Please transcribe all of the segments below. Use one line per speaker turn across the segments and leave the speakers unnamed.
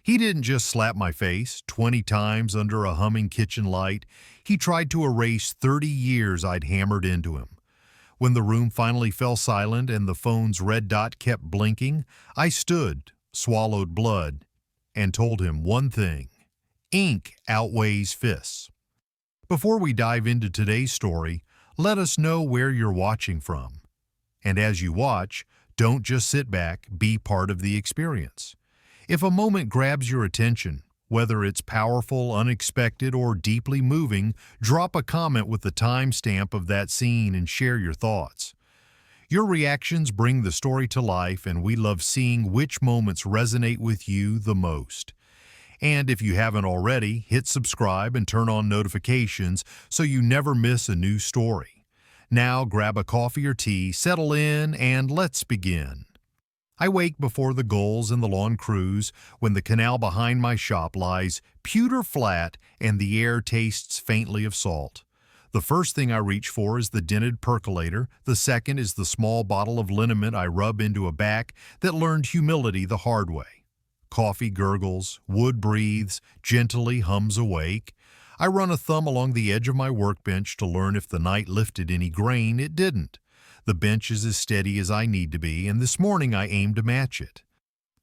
He didn't just slap my face 20 times under a humming kitchen light. He tried to erase 30 years I'd hammered into him. When the room finally fell silent and the phone's red dot kept blinking, I stood, swallowed blood, and told him one thing: ink outweighs fists. Before we dive into today's story, let us know where you're watching from. And as you watch, don't just sit back, be part of the experience. If a moment grabs your attention, whether it's powerful, unexpected, or deeply moving, drop a comment with the timestamp of that scene and share your thoughts. Your reactions bring the story to life, and we love seeing which moments resonate with you the most. And if you haven't already, hit subscribe and turn on notifications so you never miss a new story. Now grab a coffee or tea, settle in, and let's begin. I wake before the gulls and the lawn cruise when the canal behind my shop lies pewter flat and the air tastes faintly of salt. The first thing I reach for is the dented percolator. The second is the small bottle of liniment I rub into a back that learned humility the hard way. Coffee gurgles, wood breathes, gently hums awake. I run a thumb along the edge of my workbench to learn if the night lifted any grain. It didn't. The bench is as steady as I need to be, and this morning I aim to match it.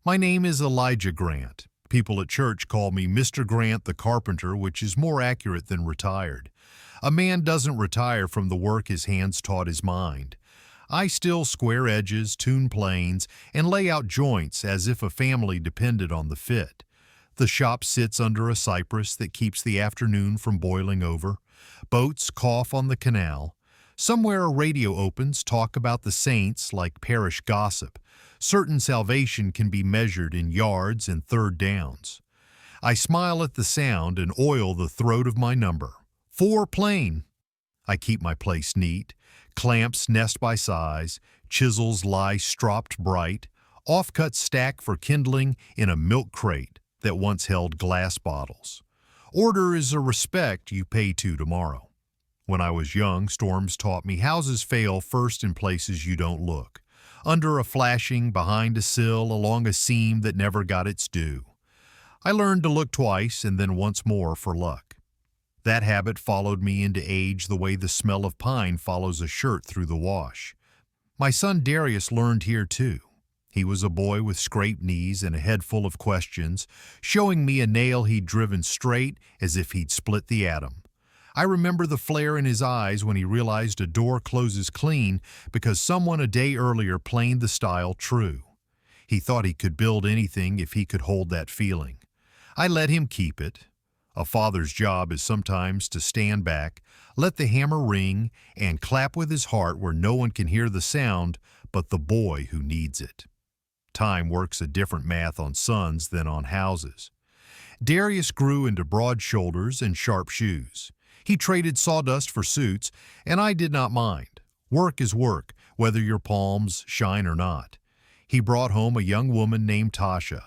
My name is Elijah Grant. People at church call me Mr. Grant the carpenter, which is more accurate than retired. A man doesn't retire from the work his hands taught his mind. I still square edges, tune planes, and lay out joints as if a family depended on the fit. The shop sits under a cypress that keeps the afternoon from boiling over. Boats cough on the canal. Somewhere a radio opens, talk about the saints like parish gossip. Certain salvation can be measured in yards and third downs. I smile at the sound and oil the throat of my number. 4 plain. I keep my place neat. Clamps nest by size. Chisels lie stropped bright. Offcuts stack for kindling in a milk crate that once held glass bottles. Order is a respect you pay to tomorrow. When I was young, storms taught me houses fail first in places you don't look. Under a flashing, behind a sill, along a seam that never got its due. I learned to look twice and then once more for luck. That habit followed me into age the way the smell of pine follows a shirt through the wash. My son Darius learned here too. He was a boy with scraped knees and a head full of questions, showing me a nail he'd driven straight as if he'd split the atom. I remember the flare in his eyes when he realized a door closes clean because someone a day earlier planed the style true. He thought he could build anything if he could hold that feeling. I let him keep it. A father's job is sometimes to stand back, let the hammer ring, and clap with his heart where no one can hear the sound but the boy who needs it. Time works a different math on sons than on houses. Darius grew into broad shoulders and sharp shoes. He traded sawdust for suits, and I did not mind. Work is work, whether your palms shine or not. He brought home a young woman named Tasha,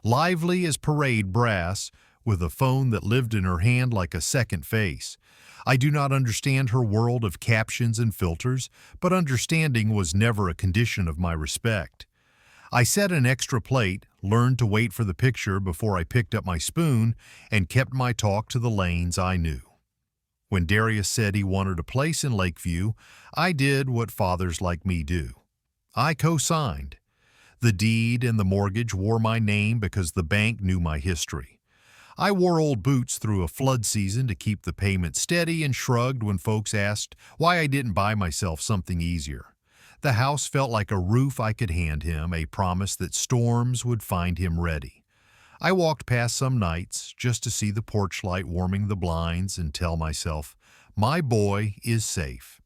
lively as parade brass, with a phone that lived in her hand like a second face. I do not understand her world of captions and filters, but understanding was never a condition of my respect. I set an extra plate, learned to wait for the picture before I picked up my spoon, and kept my talk to the lanes I knew. When Darius said he wanted a place in Lakeview, I did what fathers like me do. I co-signed. The deed and the mortgage wore my name because the bank knew my history. I wore old boots through a flood season to keep the payment steady and shrugged when folks asked why I didn't buy myself something easier. The house felt like a roof I could hand him, a promise that storms would find him ready. I walked past some nights just to see the porch light warming the blinds and tell myself, my boy is safe.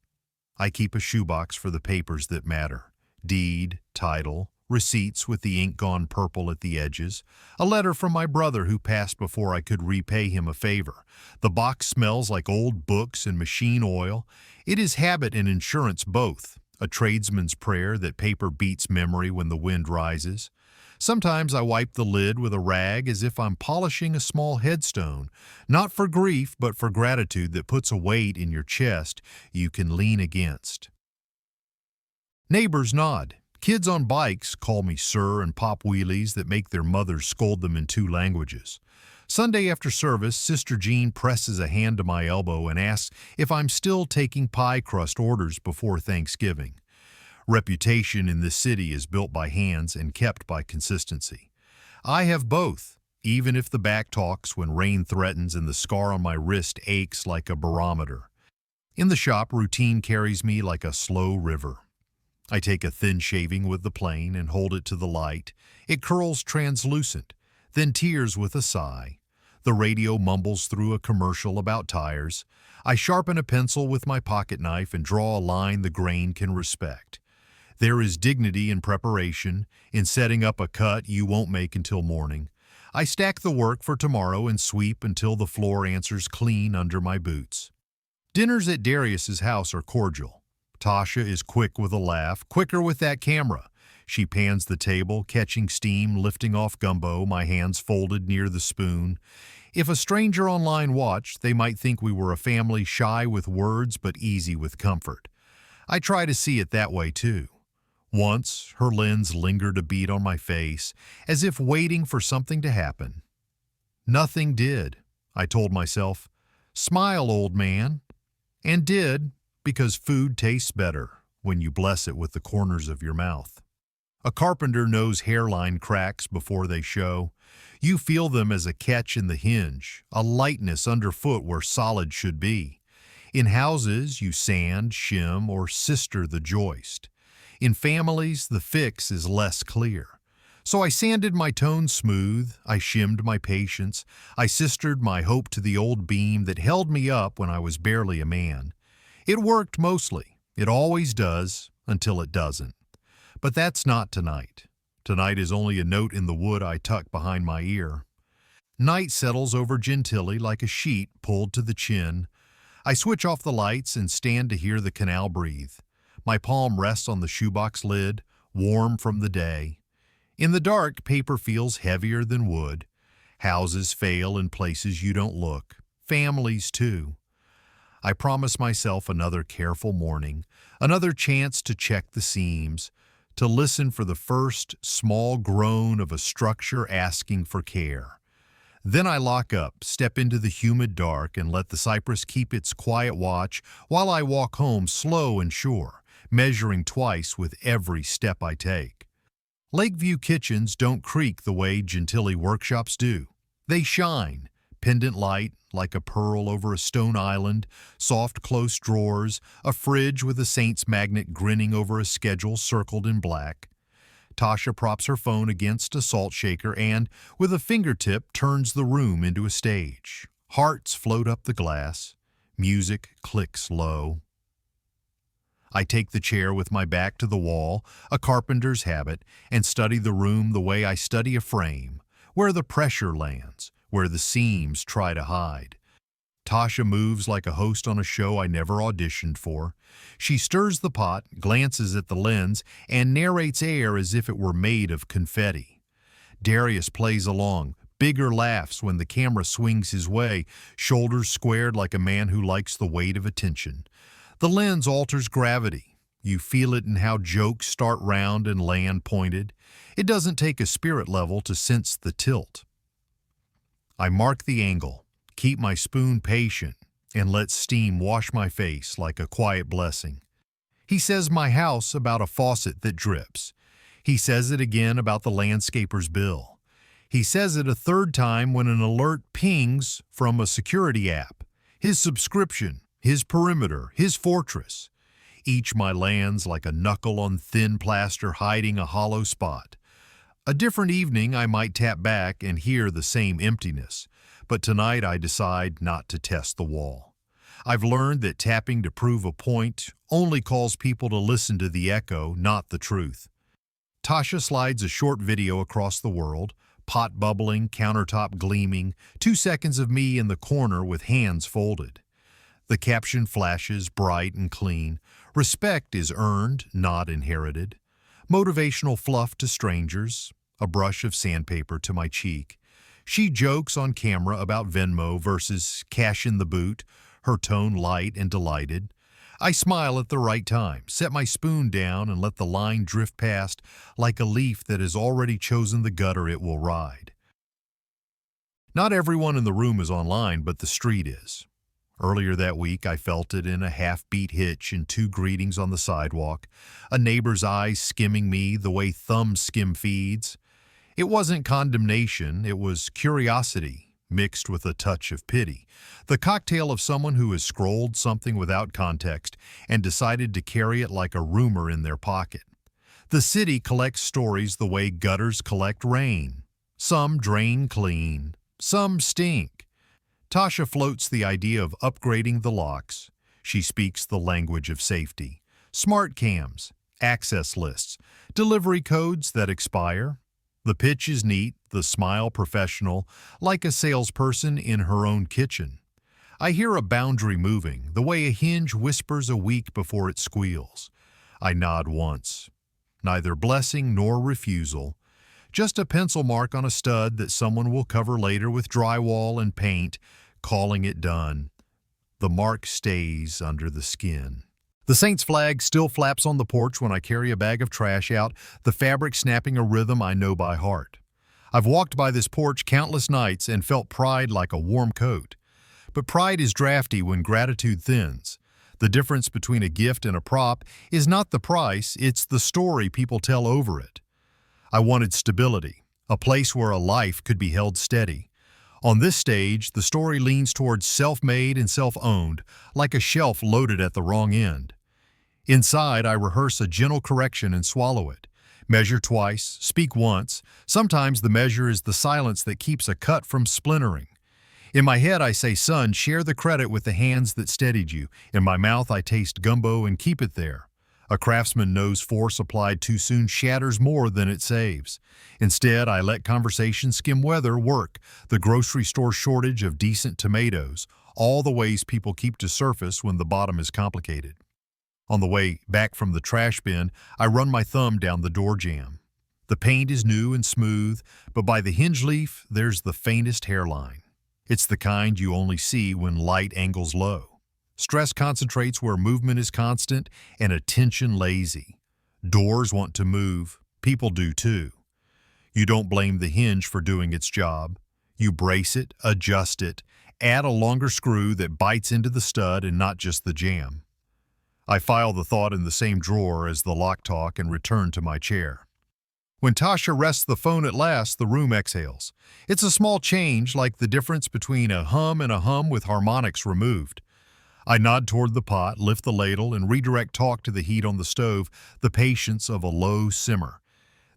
I keep a shoebox for the papers that matter. Deed, title, receipts with the ink gone purple at the edges, a letter from my brother who passed before I could repay him a favor. The box smells like old books and machine oil. It is habit and insurance both, a tradesman's prayer that paper beats memory when the wind rises. Sometimes I wipe the lid with a rag as if I'm polishing a small headstone, not for grief but for gratitude that puts a weight in your chest you can lean against. Neighbors nod. Kids on bikes call me sir and pop wheelies that make their mothers scold them in 2 languages. Sunday after service, Sister Jean presses a hand to my elbow and asks if I'm still taking pie crust orders before Thanksgiving. Reputation in this city is built by hands and kept by consistency. I have both, even if the back talks when rain threatens and the scar on my wrist aches like a barometer. In the shop, routine carries me like a slow river. I take a thin shaving with the plane and hold it to the light. It curls translucent, then tears with a sigh. The radio mumbles through a commercial about tires. I sharpen a pencil with my pocket knife and draw a line the grain can respect. There is dignity in preparation, in setting up a cut you won't make until morning. I stack the work for tomorrow and sweep until the floor answers clean under my boots. Dinners at Darius's house are cordial. Tasha is quick with a laugh, quicker with that camera. She pans the table, catching steam, lifting off gumbo, my hands folded near the spoon. If a stranger online watched, they might think we were a family shy with words but easy with comfort. I try to see it that way too. Once, her lens lingered a beat on my face, as if waiting for something to happen. Nothing did, I told myself. Smile, old man. And did, because food tastes better when you bless it with the corners of your mouth. A carpenter knows hairline cracks before they show. You feel them as a catch in the hinge, a lightness underfoot where solid should be. In houses, you sand, shim, or sister the joist. In families, the fix is less clear. So I sanded my tone smooth, I shimmed my patience, I sistered my hope to the old beam that held me up when I was barely a man. It worked mostly. It always does, until it doesn't. But that's not tonight. Tonight is only a note in the wood I tuck behind my ear. Night settles over Gentilly like a sheet pulled to the chin. I switch off the lights and stand to hear the canal breathe. My palm rests on the shoebox lid, warm from the day. In the dark, paper feels heavier than wood. Houses fail in places you don't look. Families, too. I promise myself another careful morning, another chance to check the seams, to listen for the first small groan of a structure asking for care. Then I lock up, step into the humid dark, and let the cypress keep its quiet watch while I walk home slow and sure, measuring twice with every step I take. Lakeview kitchens don't creak the way Gentilly workshops do. They shine, pendant light like a pearl over a stone island, soft close drawers, a fridge with a saint's magnet grinning over a schedule circled in black. Tasha props her phone against a salt shaker and, with a fingertip, turns the room into a stage. Hearts float up the glass. Music clicks low. I take the chair with my back to the wall, a carpenter's habit, and study the room the way I study a frame, where the pressure lands, where the seams try to hide. Tasha moves like a host on a show I never auditioned for. She stirs the pot, glances at the lens, and narrates air as if it were made of confetti. Darius plays along, bigger laughs when the camera swings his way, shoulders squared like a man who likes the weight of attention. The lens alters gravity. You feel it in how jokes start round and land pointed. It doesn't take a spirit level to sense the tilt. I mark the angle, keep my spoon patient, and let steam wash my face like a quiet blessing. He says my house about a faucet that drips. He says it again about the landscaper's bill. He says it a third time when an alert pings from a security app. His subscription, his perimeter, his fortress. Each my lands like a knuckle on thin plaster hiding a hollow spot. A different evening I might tap back and hear the same emptiness, but tonight I decide not to test the wall. I've learned that tapping to prove a point only calls people to listen to the echo, not the truth. Tasha slides a short video across the world, pot bubbling, countertop gleaming, 2 seconds of me in the corner with hands folded. The caption flashes bright and clean. Respect is earned, not inherited. Motivational fluff to strangers, a brush of sandpaper to my cheek. She jokes on camera about Venmo versus cash in the boot, her tone light and delighted. I smile at the right time, set my spoon down, and let the line drift past like a leaf that has already chosen the gutter it will ride. Not everyone in the room is online, but the street is. Earlier that week, I felt it in a half-beat hitch and two greetings on the sidewalk, a neighbor's eyes skimming me the way thumbs skim feeds. It wasn't condemnation, it was curiosity, mixed with a touch of pity, the cocktail of someone who has scrolled something without context and decided to carry it like a rumor in their pocket. The city collects stories the way gutters collect rain. Some drain clean, some stink. Tasha floats the idea of upgrading the locks. She speaks the language of safety. Smart cams, access lists, delivery codes that expire. The pitch is neat, the smile professional, like a salesperson in her own kitchen. I hear a boundary moving, the way a hinge whispers a week before it squeals. I nod once. Neither blessing nor refusal. Just a pencil mark on a stud that someone will cover later with drywall and paint, calling it done. The mark stays under the skin. The Saints flag still flaps on the porch when I carry a bag of trash out, the fabric snapping a rhythm I know by heart. I've walked by this porch countless nights and felt pride like a warm coat. But pride is drafty when gratitude thins. The difference between a gift and a prop is not the price, it's the story people tell over it. I wanted stability, a place where a life could be held steady. On this stage, the story leans towards self-made and self-owned, like a shelf loaded at the wrong end. Inside, I rehearse a gentle correction and swallow it. Measure twice, speak once. Sometimes the measure is the silence that keeps a cut from splintering. In my head, I say, son, share the credit with the hands that steadied you. In my mouth, I taste gumbo and keep it there. A craftsman knows force applied too soon shatters more than it saves. Instead, I let conversation skim weather work, the grocery store shortage of decent tomatoes, all the ways people keep to surface when the bottom is complicated. On the way back from the trash bin, I run my thumb down the door jamb. The paint is new and smooth, but by the hinge leaf, there's the faintest hairline. It's the kind you only see when light angles low. Stress concentrates where movement is constant and attention lazy. Doors want to move. People do too. You don't blame the hinge for doing its job. You brace it, adjust it, add a longer screw that bites into the stud and not just the jamb. I file the thought in the same drawer as the lock talk and return to my chair. When Tasha rests the phone at last, the room exhales. It's a small change, like the difference between a hum and a hum with harmonics removed. I nod toward the pot, lift the ladle, and redirect talk to the heat on the stove, the patience of a low simmer.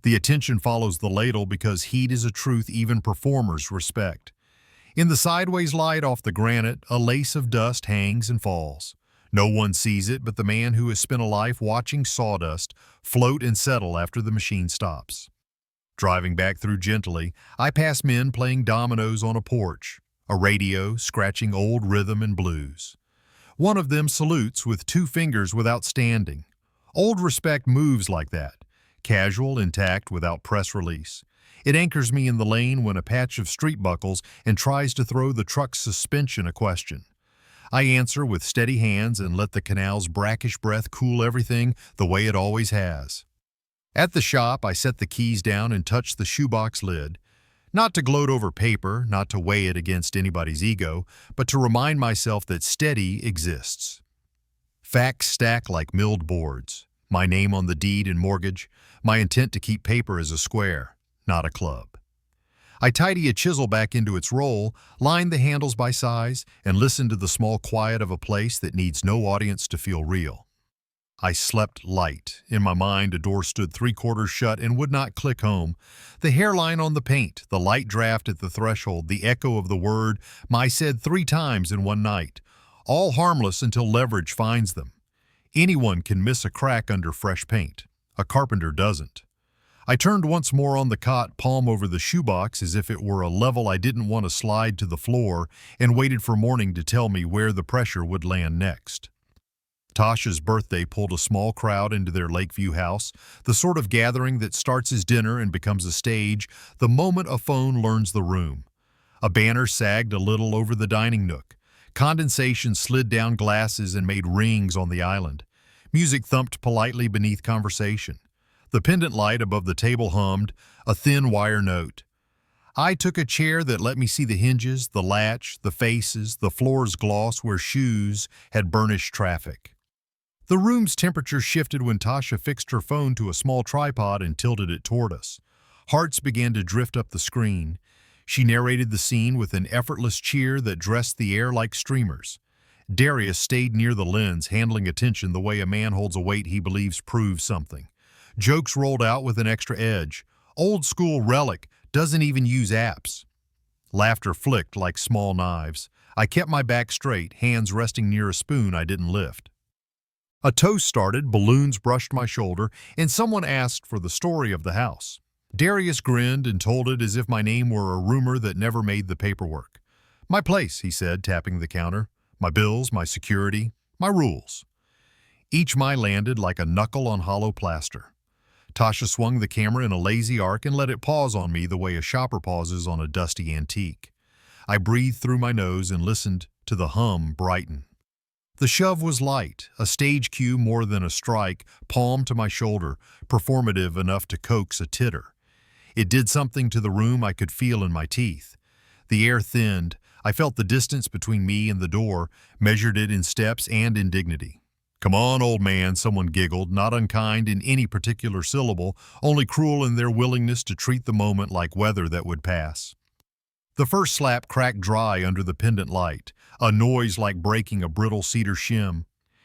The attention follows the ladle because heat is a truth even performers respect. In the sideways light off the granite, a lace of dust hangs and falls. No one sees it but the man who has spent a life watching sawdust float and settle after the machine stops. Driving back through gently, I pass men playing dominoes on a porch, a radio scratching old rhythm and blues. One of them salutes with two fingers without standing. Old respect moves like that, casual, intact, without press release. It anchors me in the lane when a patch of street buckles and tries to throw the truck's suspension a question. I answer with steady hands and let the canal's brackish breath cool everything the way it always has. At the shop, I set the keys down and touch the shoebox lid. Not to gloat over paper, not to weigh it against anybody's ego, but to remind myself that steady exists. Facts stack like milled boards. My name on the deed and mortgage, my intent to keep paper as a square, not a club. I tidy a chisel back into its roll, line the handles by size, and listen to the small quiet of a place that needs no audience to feel real. I slept light. In my mind, a door stood 3/4 shut and would not click home. The hairline on the paint, the light draft at the threshold, the echo of the word "my" said 3 times in one night, all harmless until leverage finds them. Anyone can miss a crack under fresh paint. A carpenter doesn't. I turned once more on the cot, palm over the shoebox as if it were a level I didn't want to slide to the floor, and waited for morning to tell me where the pressure would land next. Tasha's birthday pulled a small crowd into their Lakeview house, the sort of gathering that starts as dinner and becomes a stage the moment a phone learns the room. A banner sagged a little over the dining nook. Condensation slid down glasses and made rings on the island. Music thumped politely beneath conversation. The pendant light above the table hummed, a thin wire note. I took a chair that let me see the hinges, the latch, the faces, the floor's gloss where shoes had burnished traffic. The room's temperature shifted when Tasha fixed her phone to a small tripod and tilted it toward us. Hearts began to drift up the screen. She narrated the scene with an effortless cheer that dressed the air like streamers. Darius stayed near the lens, handling attention the way a man holds a weight he believes proves something. Jokes rolled out with an extra edge. Old school relic, doesn't even use apps. Laughter flicked like small knives. I kept my back straight, hands resting near a spoon I didn't lift. A toast started, balloons brushed my shoulder, and someone asked for the story of the house. Darius grinned and told it as if my name were a rumor that never made the paperwork. My place, he said, tapping the counter. My bills, my security, my rules. Each my landed like a knuckle on hollow plaster. Tasha swung the camera in a lazy arc and let it pause on me the way a shopper pauses on a dusty antique. I breathed through my nose and listened to the hum brighten. The shove was light, a stage cue more than a strike, palm to my shoulder, performative enough to coax a titter. It did something to the room I could feel in my teeth. The air thinned. I felt the distance between me and the door, measured it in steps and in dignity. "Come on, old man," someone giggled, not unkind in any particular syllable, only cruel in their willingness to treat the moment like weather that would pass. The first slap cracked dry under the pendant light, a noise like breaking a brittle cedar shim.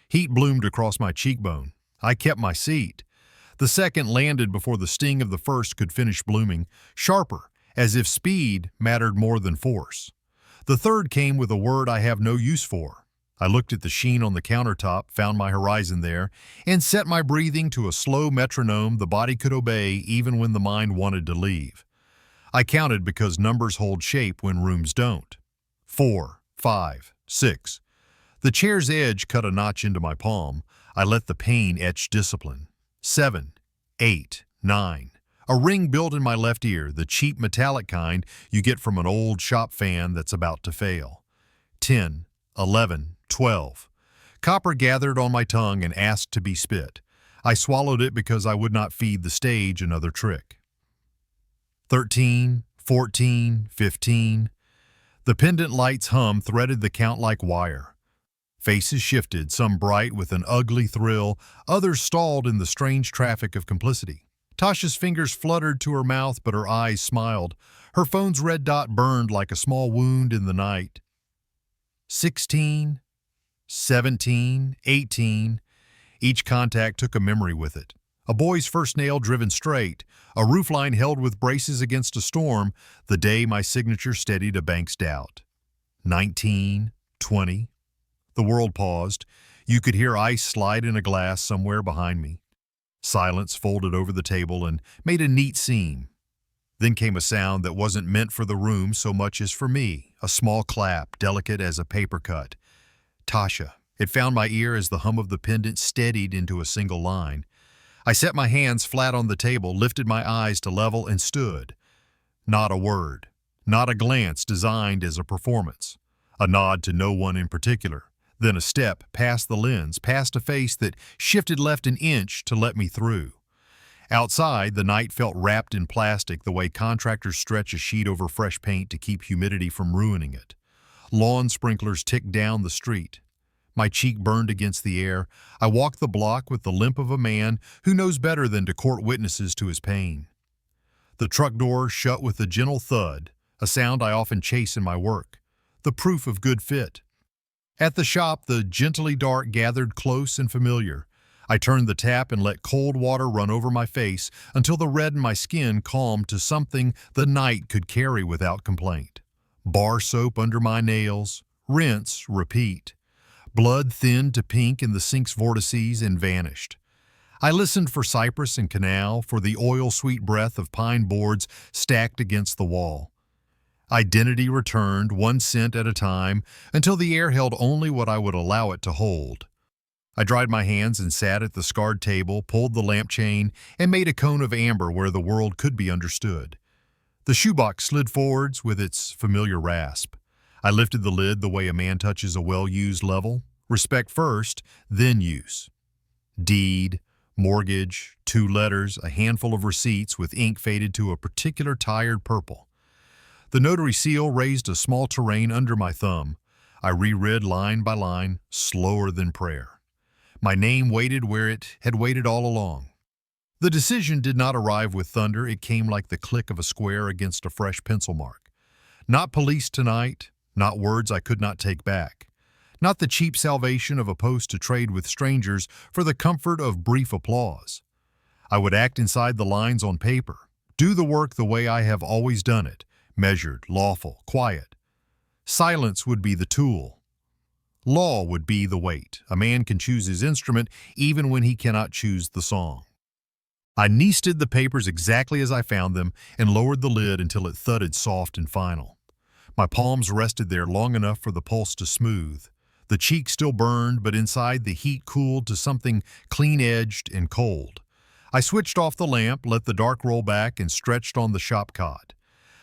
Heat bloomed across my cheekbone. I kept my seat. The second landed before the sting of the first could finish blooming, sharper, as if speed mattered more than force. The third came with a word I have no use for. I looked at the sheen on the countertop, found my horizon there, and set my breathing to a slow metronome the body could obey even when the mind wanted to leave. I counted because numbers hold shape when rooms don't. 4, 5, 6. The chair's edge cut a notch into my palm. I let the pain etch discipline. 7, 8, 9. A ring built in my left ear, the cheap metallic kind you get from an old shop fan that's about to fail. 10, 11, 12. Copper gathered on my tongue and asked to be spit. I swallowed it because I would not feed the stage another trick. 13, 14, 15. The pendant light's hum threaded the count like wire. Faces shifted, some bright with an ugly thrill, others stalled in the strange traffic of complicity. Tasha's fingers fluttered to her mouth, but her eyes smiled. Her phone's red dot burned like a small wound in the night. 16, 17, 18. Each contact took a memory with it. A boy's first nail driven straight, a roofline held with braces against a storm, the day my signature steadied a bank's doubt. 19, 20. The world paused. You could hear ice slide in a glass somewhere behind me. Silence folded over the table and made a neat seam. Then came a sound that wasn't meant for the room so much as for me, a small clap, delicate as a paper cut. Tasha. It found my ear as the hum of the pendant steadied into a single line. I set my hands flat on the table, lifted my eyes to level, and stood. Not a word, not a glance designed as a performance. A nod to no one in particular. Then a step past the lens, past a face that shifted left an inch to let me through. Outside, the night felt wrapped in plastic the way contractors stretch a sheet over fresh paint to keep humidity from ruining it. Lawn sprinklers ticked down the street. My cheek burned against the air. I walked the block with the limp of a man who knows better than to court witnesses to his pain. The truck door shut with a gentle thud, a sound I often chase in my work, the proof of good fit. At the shop, the gently dark gathered close and familiar. I turned the tap and let cold water run over my face until the red in my skin calmed to something the night could carry without complaint. Bar soap under my nails, rinse, repeat. Blood thinned to pink in the sink's vortices and vanished. I listened for cypress and canal, for the oil-sweet breath of pine boards stacked against the wall. Identity returned, one scent at a time, until the air held only what I would allow it to hold. I dried my hands and sat at the scarred table, pulled the lamp chain, and made a cone of amber where the world could be understood. The shoebox slid forwards with its familiar rasp. I lifted the lid the way a man touches a well-used level. Respect first, then use. Deed, mortgage, 2 letters, a handful of receipts with ink faded to a particular tired purple. The notary seal raised a small terrain under my thumb. I reread line by line, slower than prayer. My name waited where it had waited all along. The decision did not arrive with thunder. It came like the click of a square against a fresh pencil mark. Not police tonight, not words I could not take back. Not the cheap salvation of a post to trade with strangers for the comfort of brief applause. I would act inside the lines on paper, do the work the way I have always done it, measured, lawful, quiet. Silence would be the tool. Law would be the weight. A man can choose his instrument even when he cannot choose the song. I kneested the papers exactly as I found them and lowered the lid until it thudded soft and final. My palms rested there long enough for the pulse to smooth. The cheek still burned, but inside the heat cooled to something clean-edged and cold. I switched off the lamp, let the dark roll back, and stretched on the shop cot.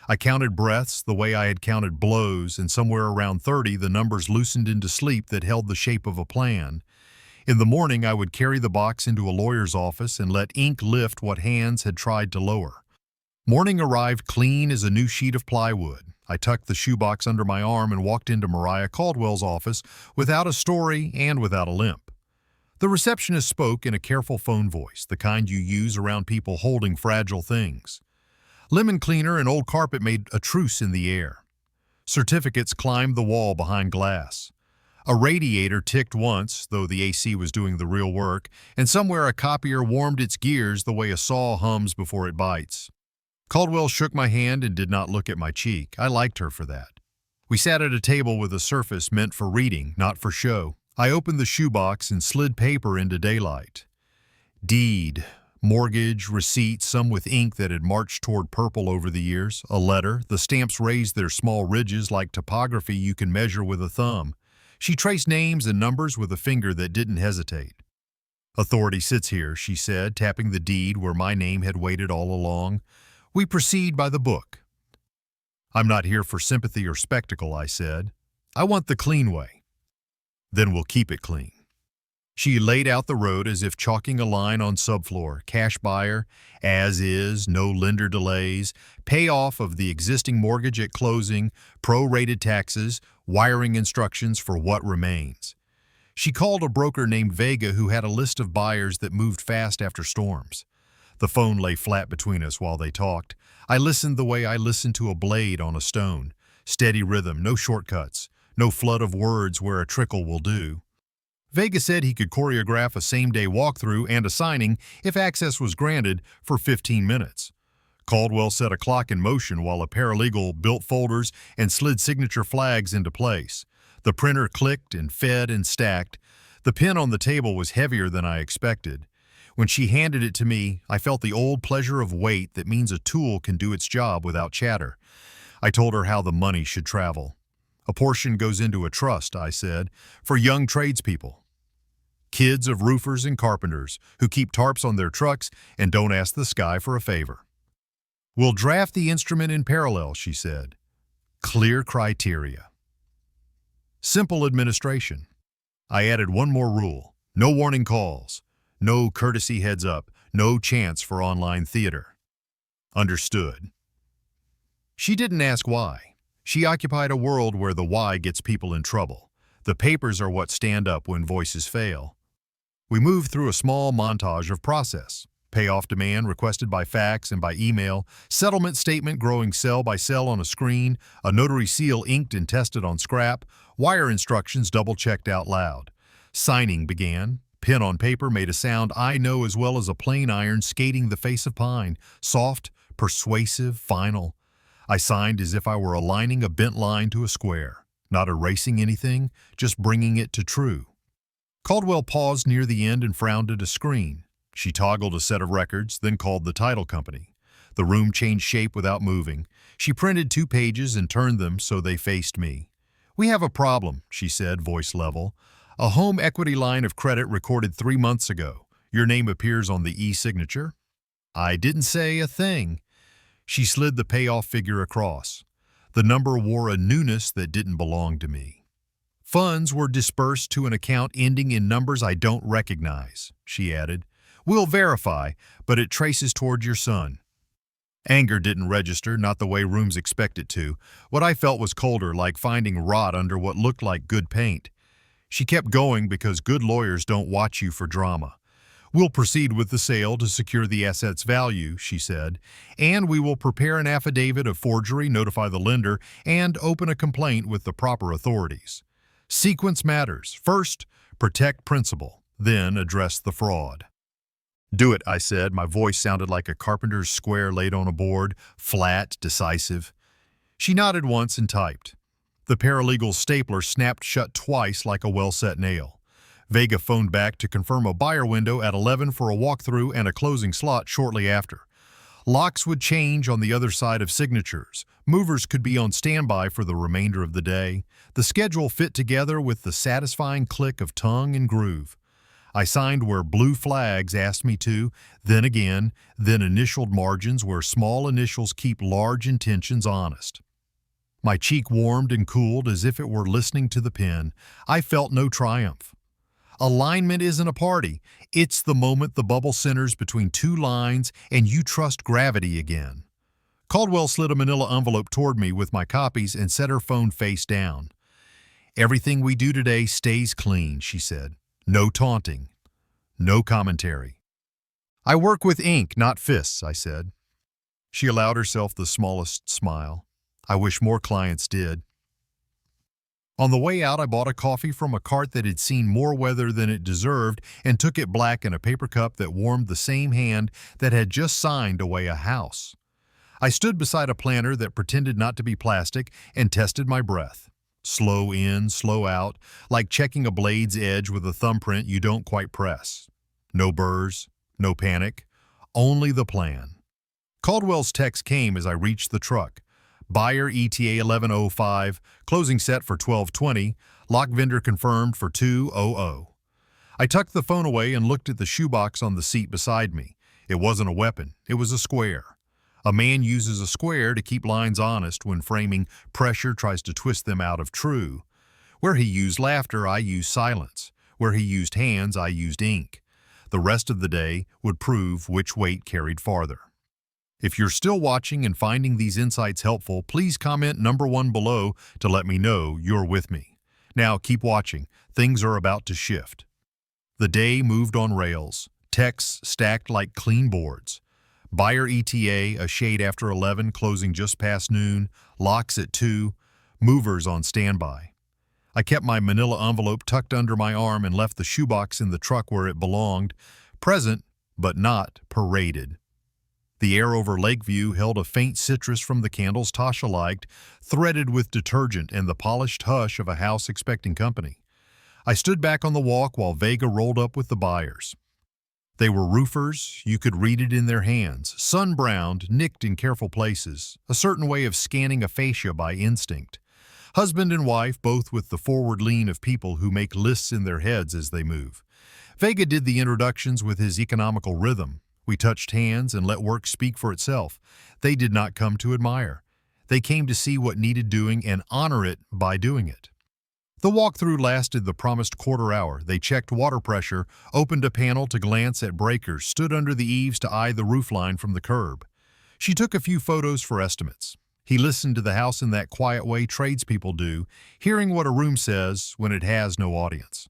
I counted breaths the way I had counted blows, and somewhere around 30 the numbers loosened into sleep that held the shape of a plan. In the morning I would carry the box into a lawyer's office and let ink lift what hands had tried to lower. Morning arrived clean as a new sheet of plywood. I tucked the shoebox under my arm and walked into Mariah Caldwell's office without a story and without a limp. The receptionist spoke in a careful phone voice, the kind you use around people holding fragile things. Lemon cleaner and old carpet made a truce in the air. Certificates climbed the wall behind glass. A radiator ticked once, though the AC was doing the real work, and somewhere a copier warmed its gears the way a saw hums before it bites. Caldwell shook my hand and did not look at my cheek. I liked her for that. We sat at a table with a surface meant for reading, not for show. I opened the shoebox and slid paper into daylight. Deed, mortgage, receipt, some with ink that had marched toward purple over the years, a letter. The stamps raised their small ridges like topography you can measure with a thumb. She traced names and numbers with a finger that didn't hesitate. Authority sits here, she said, tapping the deed where my name had waited all along. We proceed by the book. I'm not here for sympathy or spectacle, I said. I want the clean way. Then we'll keep it clean. She laid out the road as if chalking a line on subfloor, cash buyer, as is, no lender delays, payoff of the existing mortgage at closing, prorated taxes, wiring instructions for what remains. She called a broker named Vega who had a list of buyers that moved fast after storms. The phone lay flat between us while they talked. I listened the way I listened to a blade on a stone. Steady rhythm, no shortcuts, no flood of words where a trickle will do. Vega said he could choreograph a same-day walkthrough and a signing if access was granted for 15 minutes. Caldwell set a clock in motion while a paralegal built folders and slid signature flags into place. The printer clicked and fed and stacked. The pen on the table was heavier than I expected. When she handed it to me, I felt the old pleasure of weight that means a tool can do its job without chatter. I told her how the money should travel. A portion goes into a trust, I said, for young tradespeople. Kids of roofers and carpenters who keep tarps on their trucks and don't ask the sky for a favor. We'll draft the instrument in parallel, she said. Clear criteria. Simple administration. I added one more rule. No warning calls. No courtesy heads up. No chance for online theater. Understood. She didn't ask why. She occupied a world where the why gets people in trouble. The papers are what stand up when voices fail. We moved through a small montage of process. Payoff demand requested by fax and by email, settlement statement growing cell by cell on a screen, a notary seal inked and tested on scrap, wire instructions double-checked out loud. Signing began. Pen on paper made a sound I know as well as a plane iron skating the face of pine, soft, persuasive, final. I signed as if I were aligning a bent line to a square, not erasing anything, just bringing it to true. Caldwell paused near the end and frowned at a screen. She toggled a set of records, then called the title company. The room changed shape without moving. She printed 2 pages and turned them so they faced me. We have a problem, she said, voice level. A home equity line of credit recorded 3 months ago. Your name appears on the e-signature. I didn't say a thing. She slid the payoff figure across. The number wore a newness that didn't belong to me. Funds were dispersed to an account ending in numbers I don't recognize, she added. We'll verify, but it traces toward your son. Anger didn't register, not the way rooms expect it to. What I felt was colder, like finding rot under what looked like good paint. She kept going because good lawyers don't watch you for drama. We'll proceed with the sale to secure the asset's value, she said, and we will prepare an affidavit of forgery, notify the lender, and open a complaint with the proper authorities. Sequence matters. First, protect principal, then address the fraud. Do it, I said. My voice sounded like a carpenter's square laid on a board, flat, decisive. She nodded once and typed. The paralegal's stapler snapped shut twice like a well-set nail. Vega phoned back to confirm a buyer window at 11 for a walkthrough and a closing slot shortly after. Locks would change on the other side of signatures. Movers could be on standby for the remainder of the day. The schedule fit together with the satisfying click of tongue and groove. I signed where blue flags asked me to, then again, then initialed margins where small initials keep large intentions honest. My cheek warmed and cooled as if it were listening to the pen. I felt no triumph. Alignment isn't a party. It's the moment the bubble centers between two lines and you trust gravity again. Caldwell slid a manila envelope toward me with my copies and set her phone face down. Everything we do today stays clean, she said. No taunting. No commentary. I work with ink, not fists, I said. She allowed herself the smallest smile. I wish more clients did. On the way out, I bought a coffee from a cart that had seen more weather than it deserved and took it black in a paper cup that warmed the same hand that had just signed away a house. I stood beside a planter that pretended not to be plastic and tested my breath. Slow in, slow out, like checking a blade's edge with a thumbprint you don't quite press. No burrs, no panic, only the plan. Caldwell's text came as I reached the truck. Buyer ETA 1105, closing set for 1220, lock vendor confirmed for 200. I tucked the phone away and looked at the shoebox on the seat beside me. It wasn't a weapon, it was a square. A man uses a square to keep lines honest when framing pressure tries to twist them out of true. Where he used laughter, I used silence. Where he used hands, I used ink. The rest of the day would prove which weight carried farther. If you're still watching and finding these insights helpful, please comment number 1 below to let me know you're with me. Now keep watching. Things are about to shift. The day moved on rails. Texts stacked like clean boards. Buyer ETA a shade after 11, closing just past noon. Locks at 2. Movers on standby. I kept my manila envelope tucked under my arm and left the shoebox in the truck where it belonged. Present, but not paraded. The air over Lakeview held a faint citrus from the candles Tasha liked, threaded with detergent and the polished hush of a house expecting company. I stood back on the walk while Vega rolled up with the buyers. They were roofers, you could read it in their hands, sun-browned, nicked in careful places, a certain way of scanning a fascia by instinct. Husband and wife, both with the forward lean of people who make lists in their heads as they move. Vega did the introductions with his economical rhythm. We touched hands and let work speak for itself. They did not come to admire. They came to see what needed doing and honor it by doing it. The walkthrough lasted the promised quarter hour. They checked water pressure, opened a panel to glance at breakers, stood under the eaves to eye the roofline from the curb. She took a few photos for estimates. He listened to the house in that quiet way tradespeople do, hearing what a room says when it has no audience.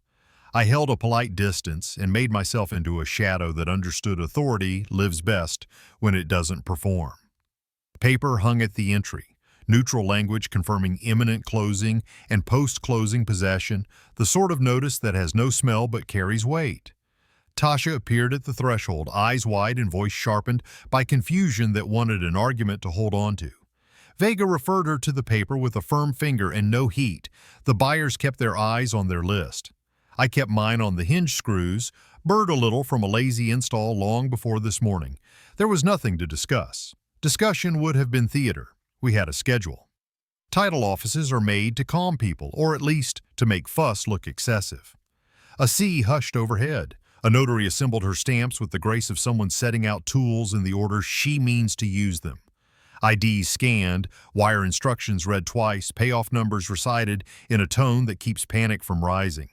I held a polite distance and made myself into a shadow that understood authority lives best when it doesn't perform. Paper hung at the entry, neutral language confirming imminent closing and post-closing possession, the sort of notice that has no smell but carries weight. Tasha appeared at the threshold, eyes wide and voice sharpened by confusion that wanted an argument to hold on to. Vega referred her to the paper with a firm finger and no heat. The buyers kept their eyes on their list. I kept mine on the hinge screws, burred a little from a lazy install long before this morning. There was nothing to discuss. Discussion would have been theater. We had a schedule. Title offices are made to calm people, or at least to make fuss look excessive. A sea hushed overhead. A notary assembled her stamps with the grace of someone setting out tools in the order she means to use them. IDs scanned, wire instructions read twice, payoff numbers recited in a tone that keeps panic from rising.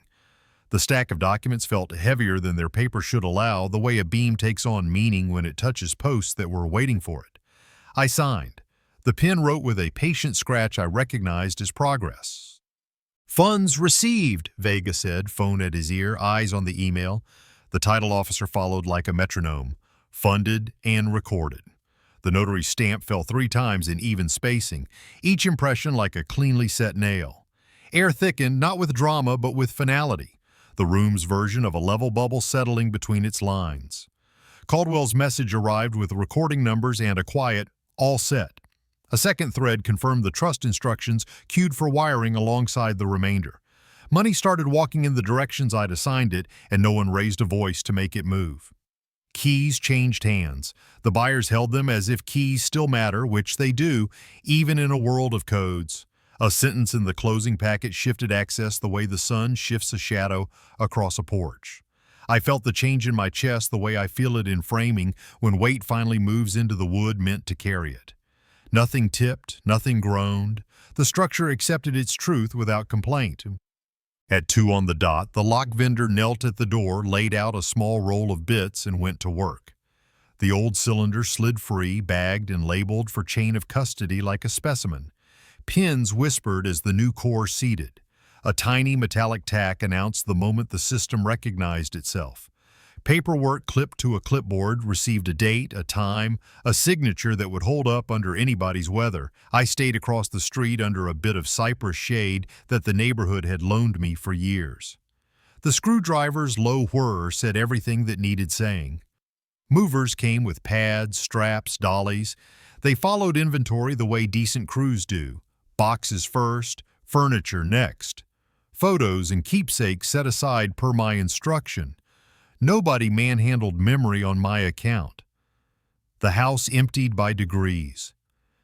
The stack of documents felt heavier than their paper should allow, the way a beam takes on meaning when it touches posts that were waiting for it. I signed. The pen wrote with a patient scratch I recognized as progress. "Funds received," Vega said, phone at his ear, eyes on the email. The title officer followed like a metronome. Funded and recorded. The notary's stamp fell 3 times in even spacing, each impression like a cleanly set nail. Air thickened, not with drama, but with finality. The room's version of a level bubble settling between its lines. Caldwell's message arrived with recording numbers and a quiet, "all set." A second thread confirmed the trust instructions queued for wiring alongside the remainder. Money started walking in the directions I'd assigned it, and no one raised a voice to make it move. Keys changed hands. The buyers held them as if keys still matter, which they do, even in a world of codes. A sentence in the closing packet shifted access the way the sun shifts a shadow across a porch. I felt the change in my chest the way I feel it in framing when weight finally moves into the wood meant to carry it. Nothing tipped, nothing groaned. The structure accepted its truth without complaint. At 2 on the dot, the lock vendor knelt at the door, laid out a small roll of bits, and went to work. The old cylinder slid free, bagged and labeled for chain of custody like a specimen. Pins whispered as the new core seated. A tiny metallic tack announced the moment the system recognized itself. Paperwork clipped to a clipboard received a date, a time, a signature that would hold up under anybody's weather. I stayed across the street under a bit of cypress shade that the neighborhood had loaned me for years. The screwdriver's low whir said everything that needed saying. Movers came with pads, straps, dollies. They followed inventory the way decent crews do. Boxes first, furniture next. Photos and keepsakes set aside per my instruction. Nobody manhandled memory on my account. The house emptied by degrees.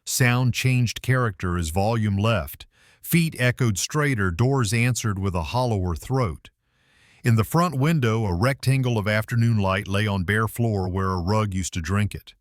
Sound changed character as volume left. Feet echoed straighter, doors answered with a hollower throat. In the front window, a rectangle of afternoon light lay on bare floor where a rug used to drink it.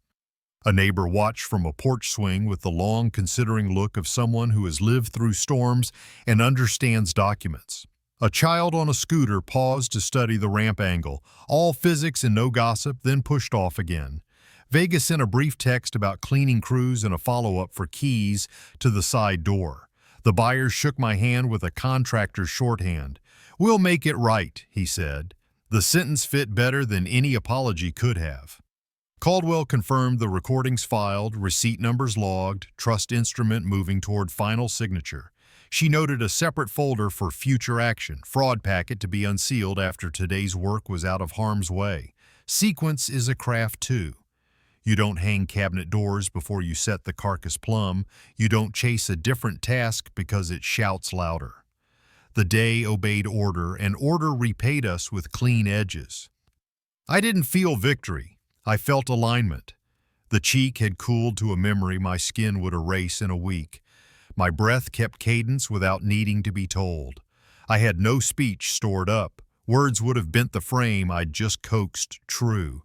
A neighbor watched from a porch swing with the long, considering look of someone who has lived through storms and understands documents. A child on a scooter paused to study the ramp angle, all physics and no gossip, then pushed off again. Vega sent a brief text about cleaning crews and a follow-up for keys to the side door. The buyers shook my hand with a contractor's shorthand. "We'll make it right," he said. The sentence fit better than any apology could have. Caldwell confirmed the recordings filed, receipt numbers logged, trust instrument moving toward final signature. She noted a separate folder for future action, fraud packet to be unsealed after today's work was out of harm's way. Sequence is a craft too. You don't hang cabinet doors before you set the carcass plumb. You don't chase a different task because it shouts louder. The day obeyed order, and order repaid us with clean edges. I didn't feel victory. I felt alignment. The cheek had cooled to a memory my skin would erase in a week. My breath kept cadence without needing to be told. I had no speech stored up. Words would have bent the frame I'd just coaxed true.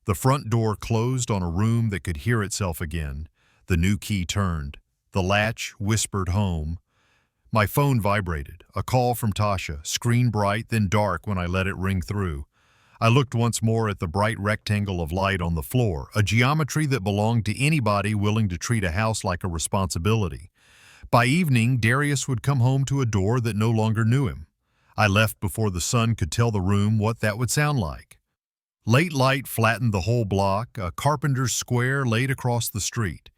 The front door closed on a room that could hear itself again. The new key turned. The latch whispered home. My phone vibrated. A call from Tasha, screen bright, then dark when I let it ring through. I looked once more at the bright rectangle of light on the floor, a geometry that belonged to anybody willing to treat a house like a responsibility. By evening, Darius would come home to a door that no longer knew him. I left before the sun could tell the room what that would sound like. Late light flattened the whole block, a carpenter's square laid across the street.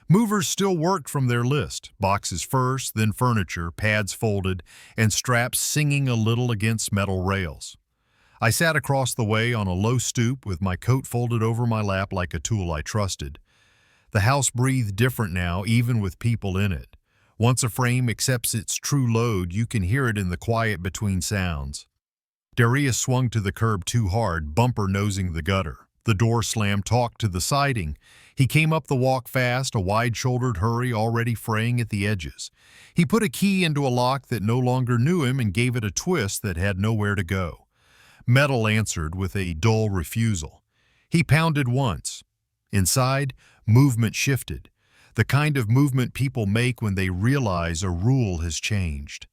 Movers still worked from their list, boxes first, then furniture, pads folded, and straps singing a little against metal rails. I sat across the way on a low stoop with my coat folded over my lap like a tool I trusted. The house breathed different now, even with people in it. Once a frame accepts its true load, you can hear it in the quiet between sounds. Darius swung to the curb too hard, bumper nosing the gutter. The door slam talked to the siding. He came up the walk fast, a wide-shouldered hurry already fraying at the edges. He put a key into a lock that no longer knew him and gave it a twist that had nowhere to go. Metal answered with a dull refusal. He pounded once. Inside, movement shifted. the kind of movement people make when they realize a rule has changed.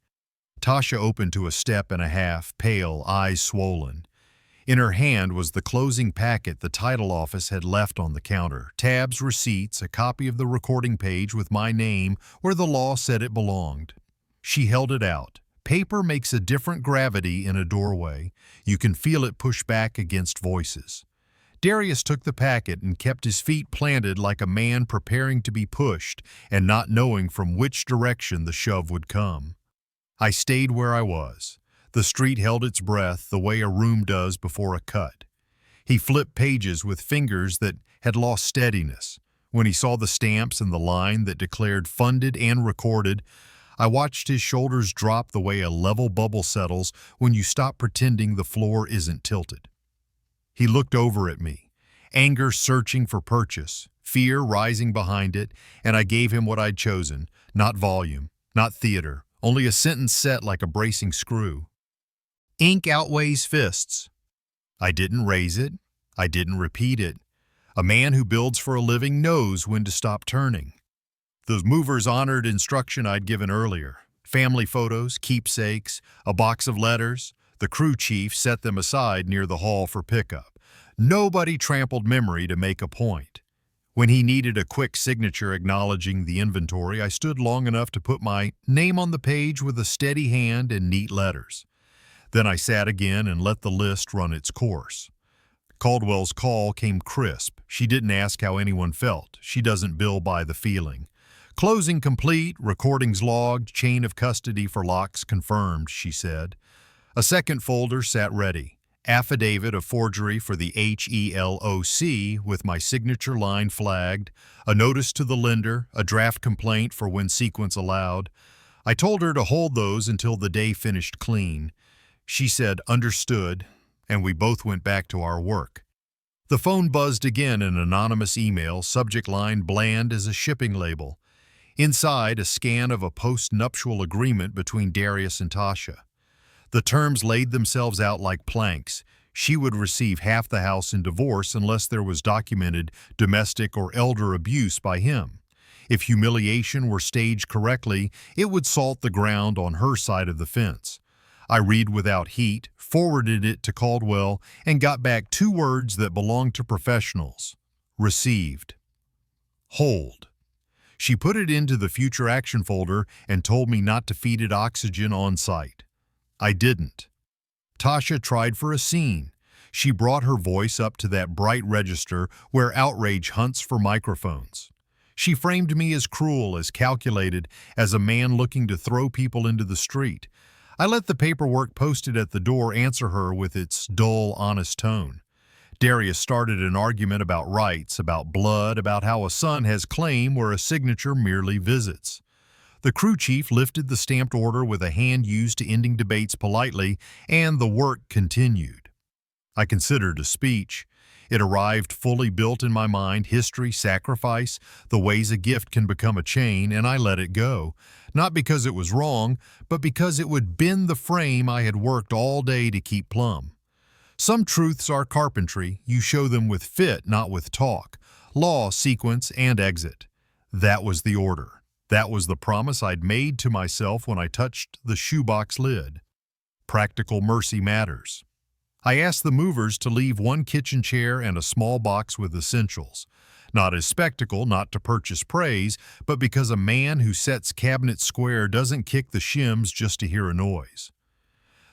Tasha opened to a step and a half, pale, eyes swollen. In her hand was the closing packet the title office had left on the counter. Tabs, receipts, a copy of the recording page with my name where the law said it belonged. She held it out. Paper makes a different gravity in a doorway. You can feel it push back against voices. Darius took the packet and kept his feet planted like a man preparing to be pushed and not knowing from which direction the shove would come. I stayed where I was. The street held its breath the way a room does before a cut. He flipped pages with fingers that had lost steadiness. When he saw the stamps and the line that declared funded and recorded, I watched his shoulders drop the way a level bubble settles when you stop pretending the floor isn't tilted. He looked over at me, anger searching for purchase, fear rising behind it, and I gave him what I'd chosen, not volume, not theater, only a sentence set like a bracing screw. Ink outweighs fists. I didn't raise it. I didn't repeat it. A man who builds for a living knows when to stop turning. Those movers honored instruction I'd given earlier. Family photos, keepsakes, a box of letters. The crew chief set them aside near the hall for pickup. Nobody trampled memory to make a point. When he needed a quick signature acknowledging the inventory, I stood long enough to put my name on the page with a steady hand and neat letters. Then I sat again and let the list run its course. Caldwell's call came crisp. She didn't ask how anyone felt. She doesn't bill by the feeling. Closing complete, recordings logged, chain of custody for locks confirmed, she said. A second folder sat ready. Affidavit of forgery for the HELOC with my signature line flagged, a notice to the lender, a draft complaint for when sequence allowed. I told her to hold those until the day finished clean. She said, understood, and we both went back to our work. The phone buzzed again, an anonymous email, subject line bland as a shipping label. Inside, a scan of a post-nuptial agreement between Darius and Tasha. The terms laid themselves out like planks. She would receive half the house in divorce unless there was documented domestic or elder abuse by him. If humiliation were staged correctly, it would salt the ground on her side of the fence. I read without heat, forwarded it to Caldwell, and got back 2 words that belonged to professionals. Received. Hold. She put it into the future action folder and told me not to feed it oxygen on site. I didn't. Tasha tried for a scene. She brought her voice up to that bright register where outrage hunts for microphones. She framed me as cruel, as calculated, as a man looking to throw people into the street. I let the paperwork posted at the door answer her with its dull, honest tone. Darius started an argument about rights, about blood, about how a son has claim where a signature merely visits. The crew chief lifted the stamped order with a hand used to ending debates politely, and the work continued. I considered a speech. It arrived fully built in my mind, history, sacrifice, the ways a gift can become a chain, and I let it go. Not because it was wrong, but because it would bend the frame I had worked all day to keep plumb. Some truths are carpentry. You show them with fit, not with talk. Law, sequence, and exit. That was the order. That was the promise I'd made to myself when I touched the shoebox lid. Practical mercy matters. I asked the movers to leave 1 kitchen chair and a small box with essentials. Not as spectacle, not to purchase praise, but because a man who sets cabinets square doesn't kick the shims just to hear a noise.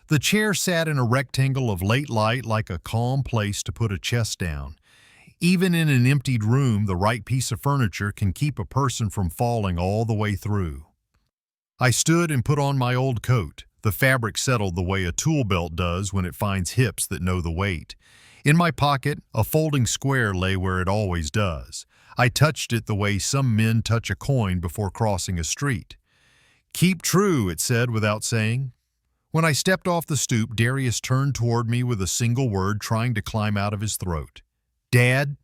The chair sat in a rectangle of late light like a calm place to put a chest down. Even in an emptied room, the right piece of furniture can keep a person from falling all the way through. I stood and put on my old coat. The fabric settled the way a tool belt does when it finds hips that know the weight. In my pocket, a folding square lay where it always does. I touched it the way some men touch a coin before crossing a street. "Keep true," it said without saying. When I stepped off the stoop, Darius turned toward me with a single word trying to climb out of his throat. "Dad?"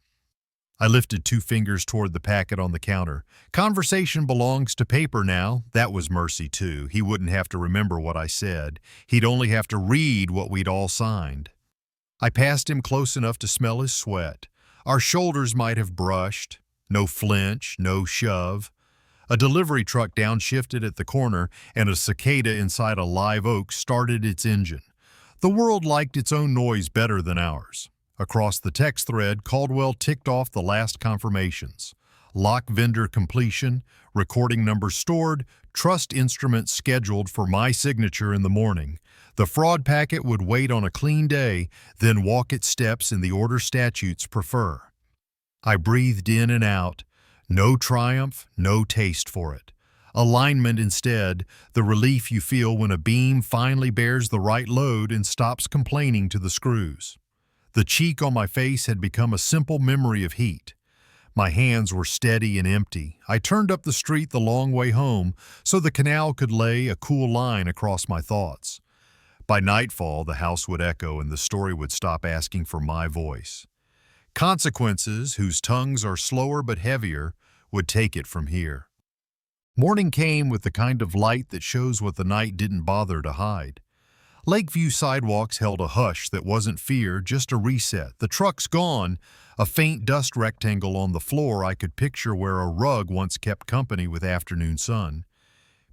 I lifted 2 fingers toward the packet on the counter. Conversation belongs to paper now. That was mercy, too. He wouldn't have to remember what I said. He'd only have to read what we'd all signed. I passed him close enough to smell his sweat. Our shoulders might have brushed. No flinch, no shove. A delivery truck downshifted at the corner, and a cicada inside a live oak started its engine. The world liked its own noise better than ours. Across the text thread, Caldwell ticked off the last confirmations. Lock vendor completion, recording number stored, trust instrument scheduled for my signature in the morning. The fraud packet would wait on a clean day, then walk its steps in the order statutes prefer. I breathed in and out. No triumph, no taste for it. Alignment instead, the relief you feel when a beam finally bears the right load and stops complaining to the screws. The cheek on my face had become a simple memory of heat. My hands were steady and empty. I turned up the street the long way home so the canal could lay a cool line across my thoughts. By nightfall, the house would echo and the story would stop asking for my voice. Consequences, whose tongues are slower but heavier, would take it from here. Morning came with the kind of light that shows what the night didn't bother to hide. Lakeview sidewalks held a hush that wasn't fear, just a reset. The truck's gone, a faint dust rectangle on the floor I could picture where a rug once kept company with afternoon sun.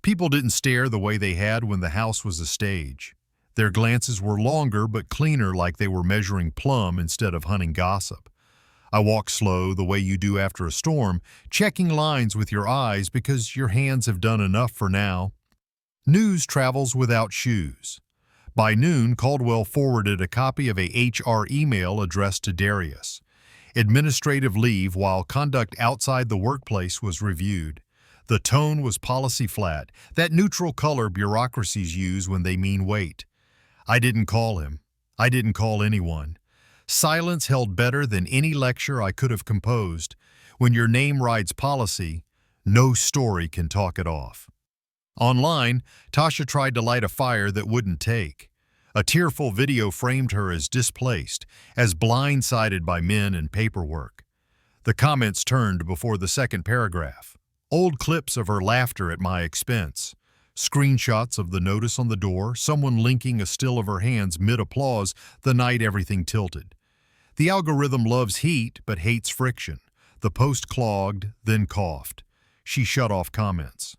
People didn't stare the way they had when the house was a stage. Their glances were longer but cleaner, like they were measuring plum instead of hunting gossip. I walked slow, the way you do after a storm, checking lines with your eyes because your hands have done enough for now. News travels without shoes. By noon, Caldwell forwarded a copy of a HR email addressed to Darius. Administrative leave while conduct outside the workplace was reviewed. The tone was policy flat, that neutral color bureaucracies use when they mean wait. I didn't call him. I didn't call anyone. Silence held better than any lecture I could have composed. When your name rides policy, no story can talk it off. Online, Tasha tried to light a fire that wouldn't take. A tearful video framed her as displaced, as blindsided by men and paperwork. The comments turned before the second paragraph. Old clips of her laughter at my expense. Screenshots of the notice on the door, someone linking a still of her hands mid-applause the night everything tilted. The algorithm loves heat but hates friction. The post clogged, then coughed. She shut off comments.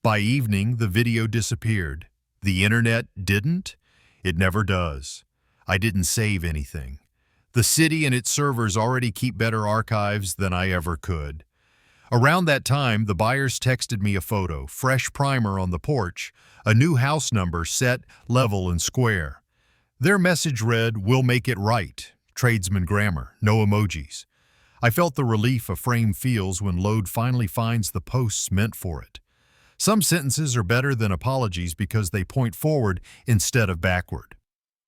By evening, the video disappeared. The internet didn't? It never does. I didn't save anything. The city and its servers already keep better archives than I ever could. Around that time, the buyers texted me a photo, fresh primer on the porch, a new house number set, level, and square. Their message read, "We'll make it right." Tradesman grammar, no emojis. I felt the relief a frame feels when load finally finds the posts meant for it. Some sentences are better than apologies because they point forward instead of backward.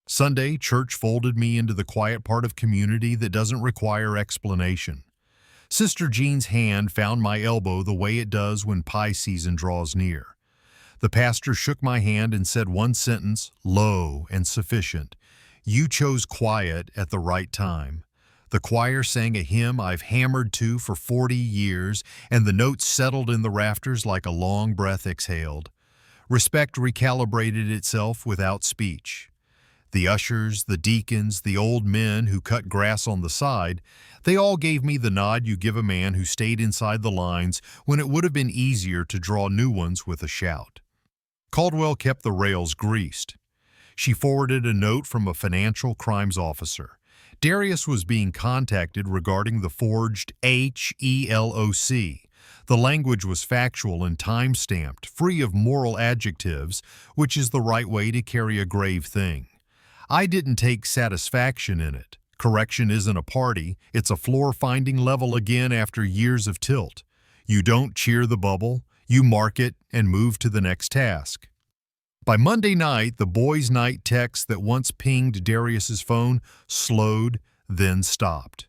Sunday, church folded me into the quiet part of community that doesn't require explanation. Sister Jean's hand found my elbow the way it does when pie season draws near. The pastor shook my hand and said one sentence, low and sufficient. You chose quiet at the right time. The choir sang a hymn I've hammered to for 40 years, and the notes settled in the rafters like a long breath exhaled. Respect recalibrated itself without speech. The ushers, the deacons, the old men who cut grass on the side, they all gave me the nod you give a man who stayed inside the lines when it would have been easier to draw new ones with a shout. Caldwell kept the rails greased. She forwarded a note from a financial crimes officer. Darius was being contacted regarding the forged HELOC. The language was factual and time-stamped, free of moral adjectives, which is the right way to carry a grave thing. I didn't take satisfaction in it. Correction isn't a party, it's a floor-finding level again after years of tilt. You don't cheer the bubble, you mark it and move to the next task. By Monday night, the boys' night text that once pinged Darius's phone slowed, then stopped.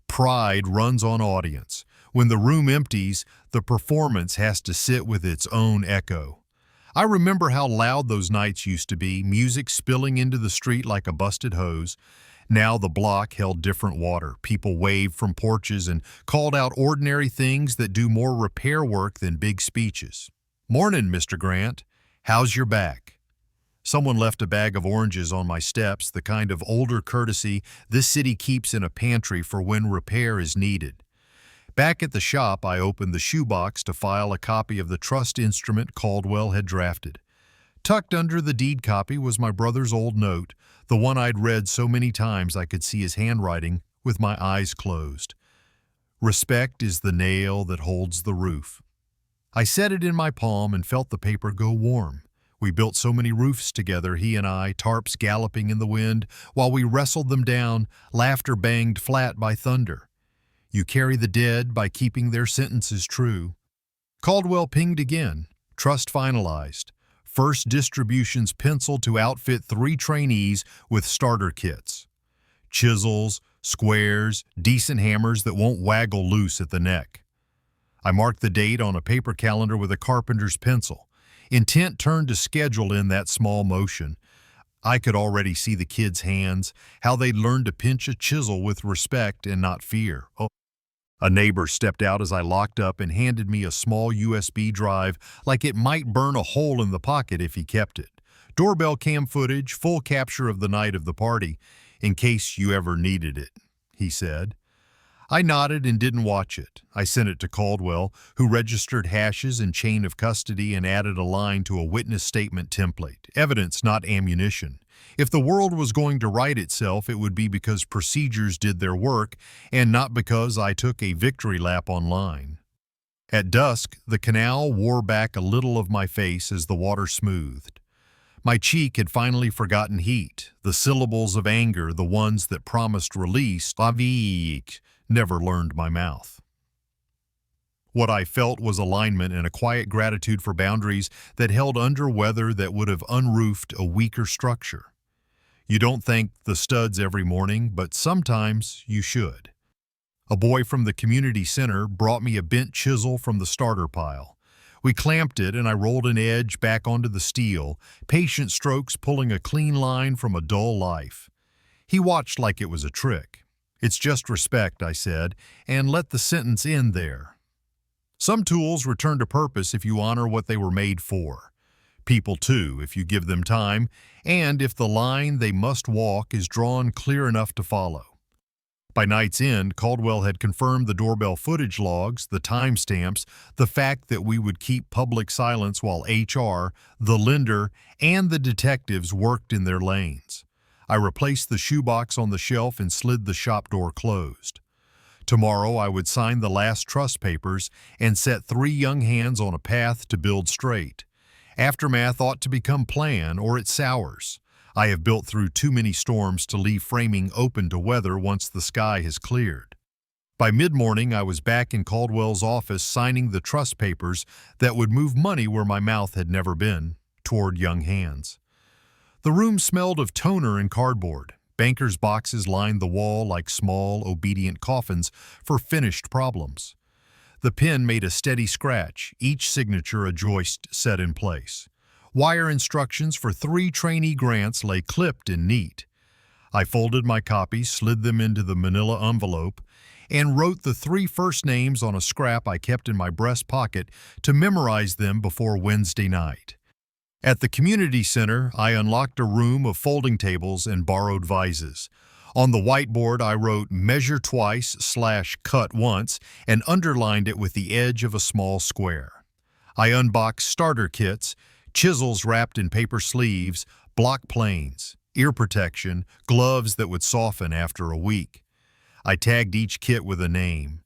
Pride runs on audience. When the room empties, the performance has to sit with its own echo. I remember how loud those nights used to be, music spilling into the street like a busted hose. Now the block held different water. People waved from porches and called out ordinary things that do more repair work than big speeches. "Mornin', Mr. Grant. How's your back?" Someone left a bag of oranges on my steps, the kind of older courtesy this city keeps in a pantry for when repair is needed. Back at the shop, I opened the shoebox to file a copy of the trust instrument Caldwell had drafted. Tucked under the deed copy was my brother's old note, the one I'd read so many times I could see his handwriting with my eyes closed. Respect is the nail that holds the roof. I set it in my palm and felt the paper go warm. We built so many roofs together, he and I, tarps galloping in the wind, while we wrestled them down, laughter banged flat by thunder. You carry the dead by keeping their sentences true. Caldwell pinged again. Trust finalized. First distributions penciled to outfit 3 trainees with starter kits. Chisels, squares, decent hammers that won't waggle loose at the neck. I marked the date on a paper calendar with a carpenter's pencil. Intent turned to schedule in that small motion. I could already see the kids' hands, how they'd learned to pinch a chisel with respect and not fear. Oh. A neighbor stepped out as I locked up and handed me a small USB drive like it might burn a hole in the pocket if he kept it. Doorbell cam footage, full capture of the night of the party, in case you ever needed it, he said. I nodded and didn't watch it. I sent it to Caldwell, who registered hashes and chain of custody and added a line to a witness statement template. Evidence, not ammunition. If the world was going to right itself, it would be because procedures did their work and not because I took a victory lap online. At dusk, the canal wore back a little of my face as the water smoothed. My cheek had finally forgotten heat. The syllables of anger, the ones that promised release, never learned my mouth. What I felt was alignment and a quiet gratitude for boundaries that held under weather that would have unroofed a weaker structure. You don't thank the studs every morning, but sometimes you should. A boy from the community center brought me a bent chisel from the starter pile. We clamped it and I rolled an edge back onto the steel, patient strokes pulling a clean line from a dull life. He watched like it was a trick. It's just respect, I said, and let the sentence end there. Some tools return to purpose if you honor what they were made for. People, too, if you give them time, and if the line they must walk is drawn clear enough to follow. By night's end, Caldwell had confirmed the doorbell footage logs, the timestamps, the fact that we would keep public silence while HR, the lender, and the detectives worked in their lanes. I replaced the shoebox on the shelf and slid the shop door closed. Tomorrow I would sign the last trust papers and set 3 young hands on a path to build straight. Aftermath ought to become plan, or it sours. I have built through too many storms to leave framing open to weather once the sky has cleared. By mid-morning, I was back in Caldwell's office signing the trust papers that would move money where my mouth had never been, toward young hands. The room smelled of toner and cardboard. Bankers' boxes lined the wall like small, obedient coffins for finished problems. The pen made a steady scratch, each signature a joist set in place. Wire instructions for 3 trainee grants lay clipped and neat. I folded my copies, slid them into the manila envelope, and wrote the 3 first names on a scrap I kept in my breast pocket to memorize them before Wednesday night. At the community center, I unlocked a room of folding tables and borrowed vises. On the whiteboard, I wrote measure twice/cut once and underlined it with the edge of a small square. I unboxed starter kits, chisels wrapped in paper sleeves, block planes, ear protection, gloves that would soften after a week. I tagged each kit with a name.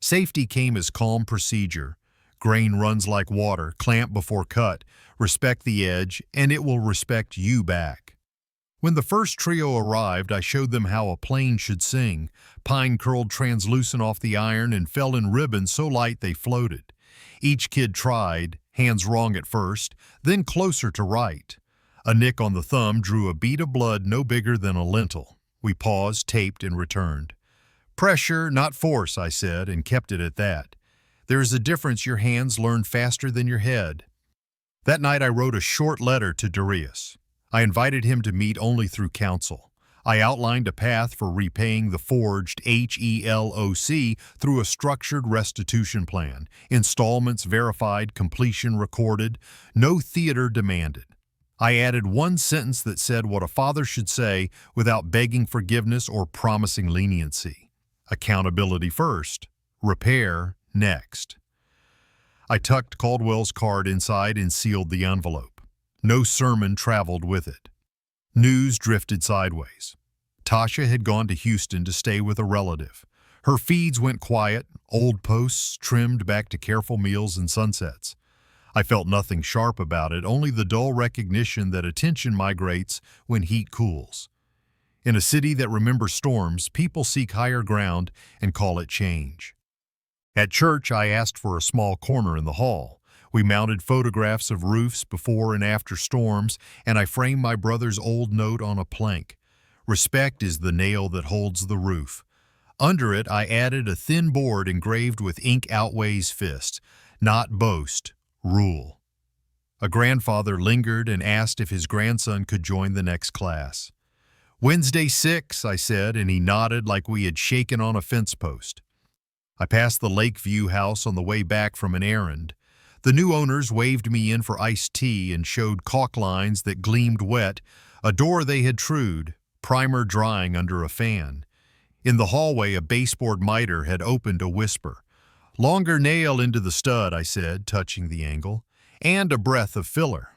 Safety came as calm procedure. Grain runs like water, clamp before cut, respect the edge, and it will respect you back. When the first trio arrived, I showed them how a plane should sing. Pine curled translucent off the iron and fell in ribbons so light they floated. Each kid tried, hands wrong at first, then closer to right. A nick on the thumb drew a bead of blood no bigger than a lentil. We paused, taped, and returned. Pressure, not force, I said, and kept it at that. There is a difference. Your hands learn faster than your head. That night I wrote a short letter to Darius. I invited him to meet only through counsel. I outlined a path for repaying the forged HELOC through a structured restitution plan, installments verified, completion recorded, no theater demanded. I added one sentence that said what a father should say without begging forgiveness or promising leniency. Accountability first, Repair next. I tucked Caldwell's card inside and sealed the envelope. No sermon traveled with it. News drifted sideways. Tasha had gone to Houston to stay with a relative. Her feeds went quiet, old posts trimmed back to careful meals and sunsets. I felt nothing sharp about it, only the dull recognition that attention migrates when heat cools. In a city that remembers storms, people seek higher ground and call it change. At church, I asked for a small corner in the hall. We mounted photographs of roofs before and after storms, and I framed my brother's old note on a plank. Respect is the nail that holds the roof. Under it, I added a thin board engraved with ink Outweighs Fists. Not boast, rule. A grandfather lingered and asked if his grandson could join the next class. Wednesday 6, I said, and he nodded like we had shaken on a fence post. I passed the Lakeview house on the way back from an errand. The new owners waved me in for iced tea and showed caulk lines that gleamed wet, a door they had trued, primer drying under a fan. In the hallway, a baseboard miter had opened a whisper. Longer nail into the stud, I said, touching the angle, and a breath of filler.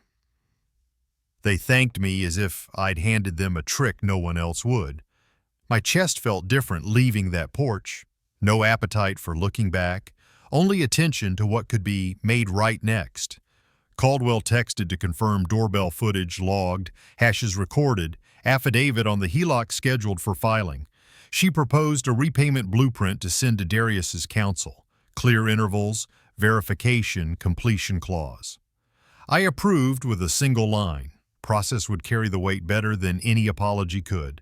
They thanked me as if I'd handed them a trick no one else would. My chest felt different leaving that porch. No appetite for looking back, only attention to what could be made right next. Caldwell texted to confirm doorbell footage logged, hashes recorded, affidavit on the HELOC scheduled for filing. She proposed a repayment blueprint to send to Darius's counsel. Clear intervals, verification, completion clause. I approved with a single line. Process would carry the weight better than any apology could.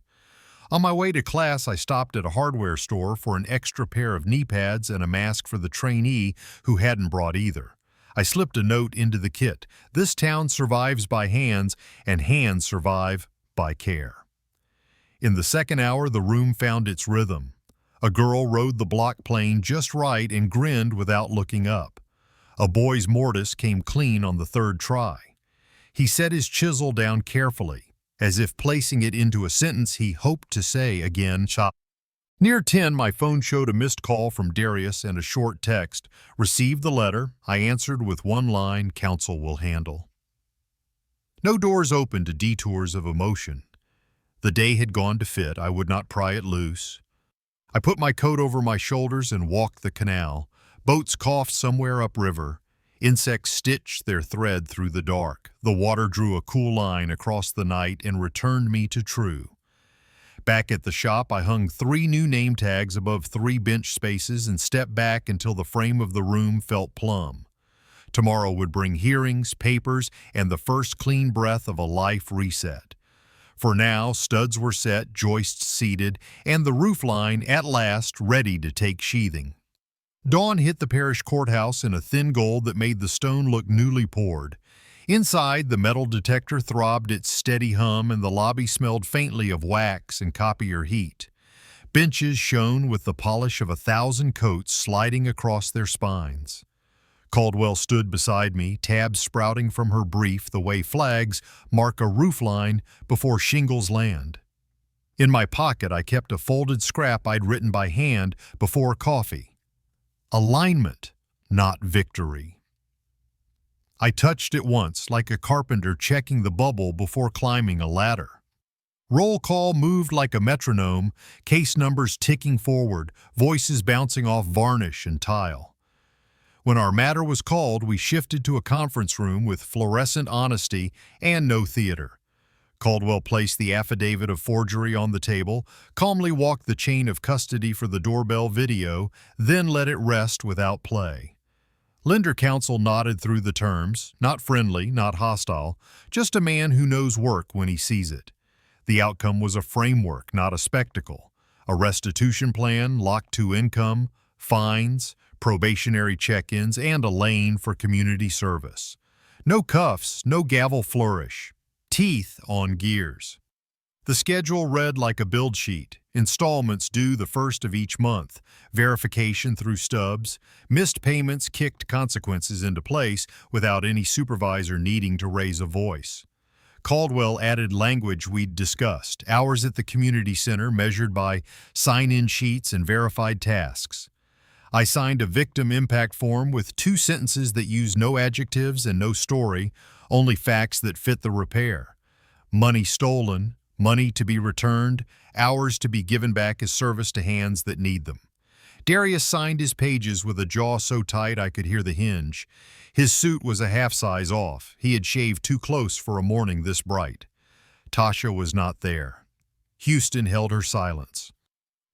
On my way to class, I stopped at a hardware store for an extra pair of knee pads and a mask for the trainee who hadn't brought either. I slipped a note into the kit. This town survives by hands, and hands survive by care. In the second hour, the room found its rhythm. A girl rode the block plane just right and grinned without looking up. A boy's mortise came clean on the third try. He set his chisel down carefully, as if placing it into a sentence he hoped to say again. Near 10, my phone showed a missed call from Darius and a short text. Received the letter. I answered with one line, counsel will handle. No doors opened to detours of emotion. The day had gone to fit. I would not pry it loose. I put my coat over my shoulders and walked the canal. Boats coughed somewhere upriver. Insects stitched their thread through the dark. The water drew a cool line across the night and returned me to true. Back at the shop, I hung 3 new name tags above 3 bench spaces and stepped back until the frame of the room felt plumb. Tomorrow would bring hearings, papers, and the first clean breath of a life reset. For now, studs were set, joists seated, and the roof line, at last, ready to take sheathing. Dawn hit the parish courthouse in a thin gold that made the stone look newly poured. Inside, the metal detector throbbed its steady hum, and the lobby smelled faintly of wax and copier heat. Benches shone with the polish of 1,000 coats sliding across their spines. Caldwell stood beside me, tabs sprouting from her brief the way flags mark a roofline before shingles land. In my pocket, I kept a folded scrap I'd written by hand before coffee. Alignment, not victory. I touched it once, like a carpenter checking the bubble before climbing a ladder. Roll call moved like a metronome, case numbers ticking forward, voices bouncing off varnish and tile. When our matter was called, we shifted to a conference room with fluorescent honesty and no theater. Caldwell placed the affidavit of forgery on the table, calmly walked the chain of custody for the doorbell video, then let it rest without play. Lender counsel nodded through the terms, not friendly, not hostile, just a man who knows work when he sees it. The outcome was a framework, not a spectacle. A restitution plan locked to income, fines, probationary check-ins, and a lane for community service. No cuffs, no gavel flourish. Teeth on gears. The schedule read like a build sheet. Installments due the first of each month. Verification through stubs. Missed payments kicked consequences into place without any supervisor needing to raise a voice. Caldwell added language we'd discussed. Hours at the community center measured by sign-in sheets and verified tasks. I signed a victim impact form with 2 sentences that use no adjectives and no story, only facts that fit the repair. Money stolen, money to be returned, hours to be given back as service to hands that need them. Darius signed his pages with a jaw so tight I could hear the hinge. His suit was a half size off. He had shaved too close for a morning this bright. Tasha was not there. Houston held her silence.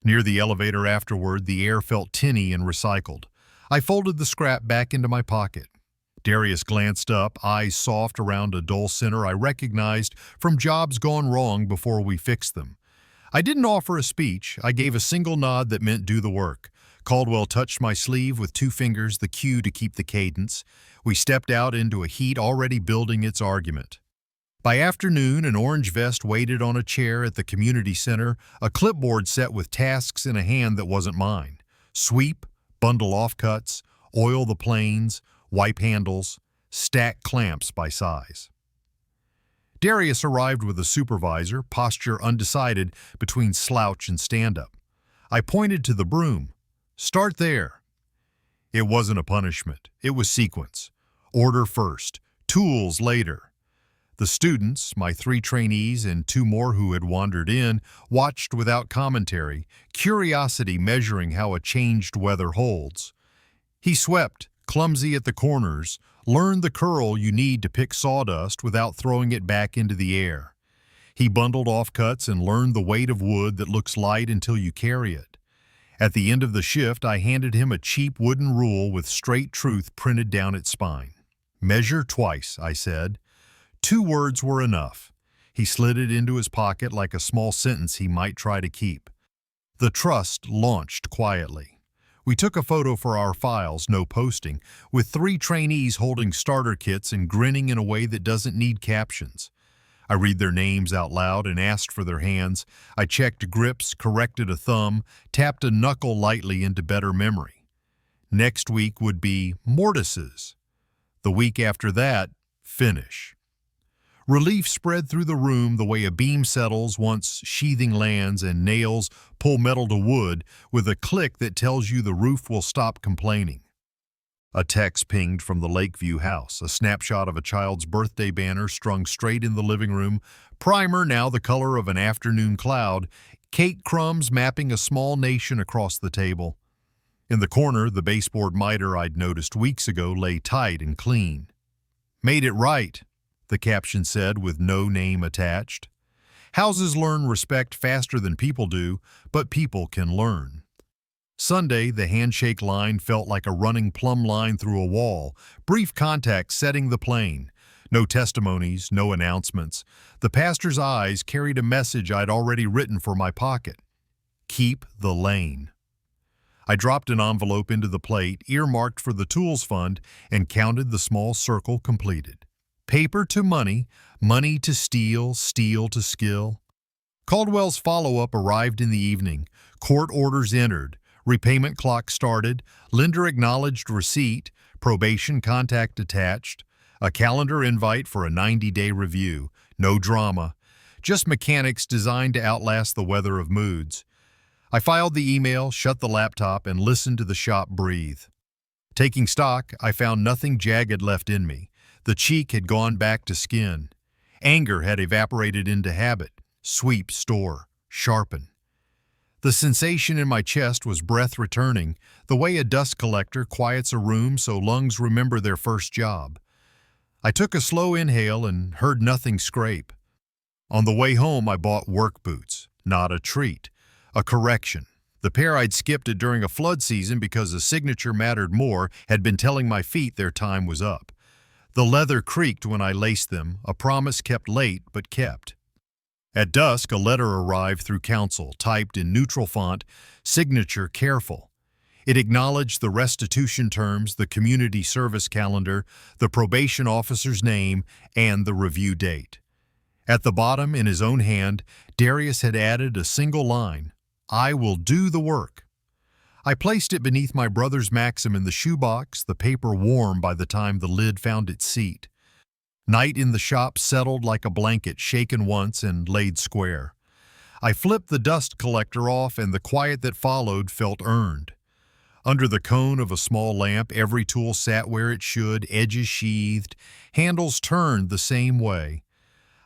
Near the elevator afterward, the air felt tinny and recycled. I folded the scrap back into my pocket. Darius glanced up, eyes soft around a dull center I recognized from jobs gone wrong before we fixed them. I didn't offer a speech. I gave a single nod that meant do the work. Caldwell touched my sleeve with 2 fingers, the cue to keep the cadence. We stepped out into a heat already building its argument. By afternoon, an orange vest waited on a chair at the community center, a clipboard set with tasks in a hand that wasn't mine. Sweep, bundle offcuts, oil the planes, wipe handles, stack clamps by size. Darius arrived with a supervisor, posture undecided between slouch and stand-up. I pointed to the broom. Start there. It wasn't a punishment. It was sequence. Order first, tools later. The students, my 3 trainees and 2 more who had wandered in, watched without commentary, curiosity measuring how a changed weather holds. He swept, clumsy at the corners, learned the curl you need to pick sawdust without throwing it back into the air. He bundled offcuts and learned the weight of wood that looks light until you carry it. At the end of the shift, I handed him a cheap wooden rule with straight truth printed down its spine. Measure twice, I said. 2 words were enough. He slid it into his pocket like a small sentence he might try to keep. The trust launched quietly. We took a photo for our files, no posting, with 3 trainees holding starter kits and grinning in a way that doesn't need captions. I read their names out loud and asked for their hands. I checked grips, corrected a thumb, tapped a knuckle lightly into better memory. Next week would be mortises. The week after that, finish. Relief spread through the room the way a beam settles once sheathing lands and nails pull metal to wood with a click that tells you the roof will stop complaining. A text pinged from the Lakeview house, a snapshot of a child's birthday banner strung straight in the living room, primer now the color of an afternoon cloud, cake crumbs mapping a small nation across the table. In the corner, the baseboard miter I'd noticed weeks ago lay tight and clean. Made it right, the caption said with no name attached. Houses learn respect faster than people do, but people can learn. Sunday, the handshake line felt like a running plumb line through a wall, brief contact setting the plane. No testimonies, no announcements. The pastor's eyes carried a message I'd already written for my pocket. Keep the lane. I dropped an envelope into the plate, earmarked for the tools fund, and counted the small circle completed. Paper to money, money to steel, steel to skill. Caldwell's follow-up arrived in the evening. Court orders entered. Repayment clock started, lender acknowledged receipt, probation contact attached, a calendar invite for a 90-day review, no drama, just mechanics designed to outlast the weather of moods. I filed the email, shut the laptop, and listened to the shop breathe. Taking stock, I found nothing jagged left in me. The cheek had gone back to skin. Anger had evaporated into habit. Sweep, store, sharpen. The sensation in my chest was breath returning, the way a dust collector quiets a room so lungs remember their first job. I took a slow inhale and heard nothing scrape. On the way home, I bought work boots, not a treat, a correction. The pair I'd skipped it during a flood season because a signature mattered more had been telling my feet their time was up. The leather creaked when I laced them, a promise kept late but kept. At dusk, a letter arrived through counsel, typed in neutral font, signature careful. It acknowledged the restitution terms, the community service calendar, the probation officer's name, and the review date. At the bottom, in his own hand, Darius had added a single line, "I will do the work." I placed it beneath my brother's Maxim in the shoebox, the paper warm by the time the lid found its seat. Night in the shop settled like a blanket shaken once and laid square. I flipped the dust collector off and the quiet that followed felt earned. Under the cone of a small lamp, every tool sat where it should, edges sheathed, handles turned the same way.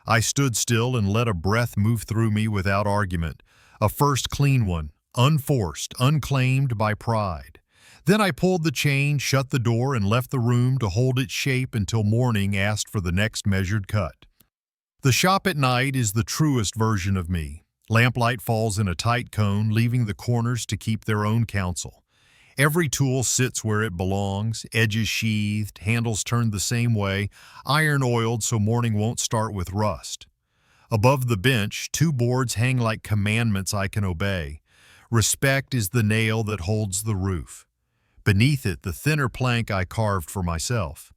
I stood still and let a breath move through me without argument, a first clean one, unforced, unclaimed by pride. Then I pulled the chain, shut the door, and left the room to hold its shape until morning asked for the next measured cut. The shop at night is the truest version of me. Lamplight falls in a tight cone, leaving the corners to keep their own counsel. Every tool sits where it belongs, edges sheathed, handles turned the same way, iron oiled so morning won't start with rust. Above the bench, 2 boards hang like commandments I can obey. Respect is the nail that holds the roof. Beneath it, the thinner plank I carved for myself.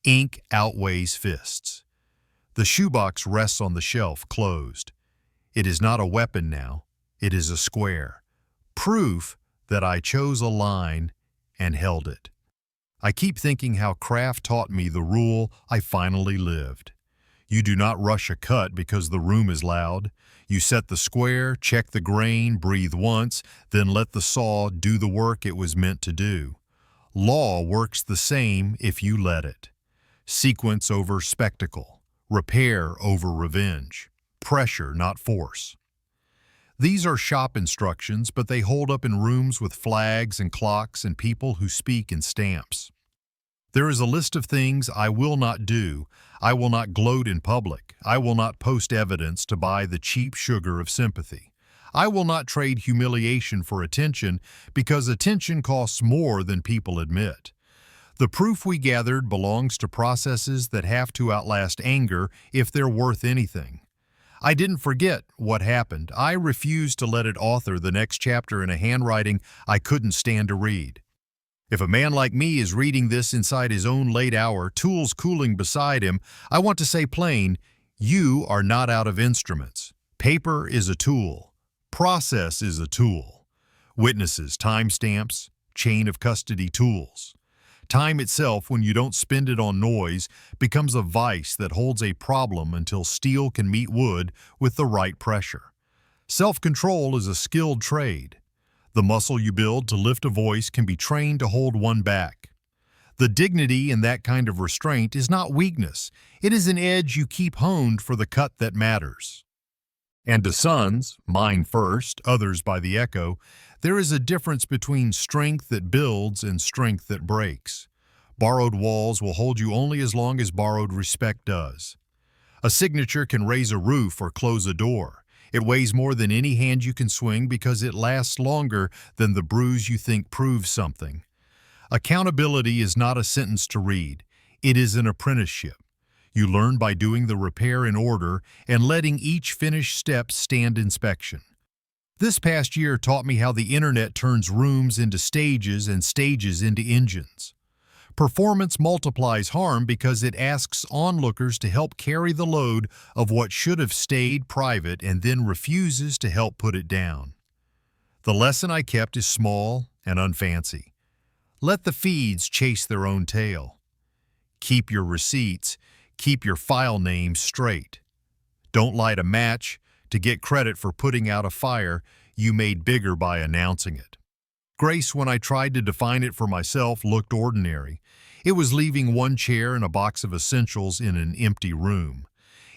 Ink outweighs fists. The shoebox rests on the shelf, closed. It is not a weapon now, it is a square. Proof that I chose a line and held it. I keep thinking how craft taught me the rule I finally lived. You do not rush a cut because the room is loud. You set the square, check the grain, breathe once, then let the saw do the work it was meant to do. Law works the same if you let it. Sequence over spectacle. Repair over revenge. Pressure, not force. These are shop instructions, but they hold up in rooms with flags and clocks and people who speak in stamps. There is a list of things I will not do. I will not gloat in public. I will not post evidence to buy the cheap sugar of sympathy. I will not trade humiliation for attention because attention costs more than people admit. The proof we gathered belongs to processes that have to outlast anger if they're worth anything. I didn't forget what happened. I refused to let it author the next chapter in a handwriting I couldn't stand to read. If a man like me is reading this inside his own late hour, tools cooling beside him, I want to say plain, you are not out of instruments. Paper is a tool. Process is a tool. Witnesses, timestamps, chain of custody tools. Time itself, when you don't spend it on noise, becomes a vice that holds a problem until steel can meet wood with the right pressure. Self-control is a skilled trade. The muscle you build to lift a voice can be trained to hold one back. The dignity in that kind of restraint is not weakness. It is an edge you keep honed for the cut that matters. And to sons, mine first, others by the echo, there is a difference between strength that builds and strength that breaks. Borrowed walls will hold you only as long as borrowed respect does. A signature can raise a roof or close a door. It weighs more than any hand you can swing because it lasts longer than the bruise you think proves something. Accountability is not a sentence to read. It is an apprenticeship. You learn by doing the repair in order and letting each finished step stand inspection. This past year taught me how the internet turns rooms into stages and stages into engines. Performance multiplies harm because it asks onlookers to help carry the load of what should have stayed private and then refuses to help put it down. The lesson I kept is small and unfancy. Let the feeds chase their own tail. Keep your receipts. Keep your file names straight. Don't light a match to get credit for putting out a fire you made bigger by announcing it. Grace, when I tried to define it for myself, looked ordinary. It was leaving one chair and a box of essentials in an empty room.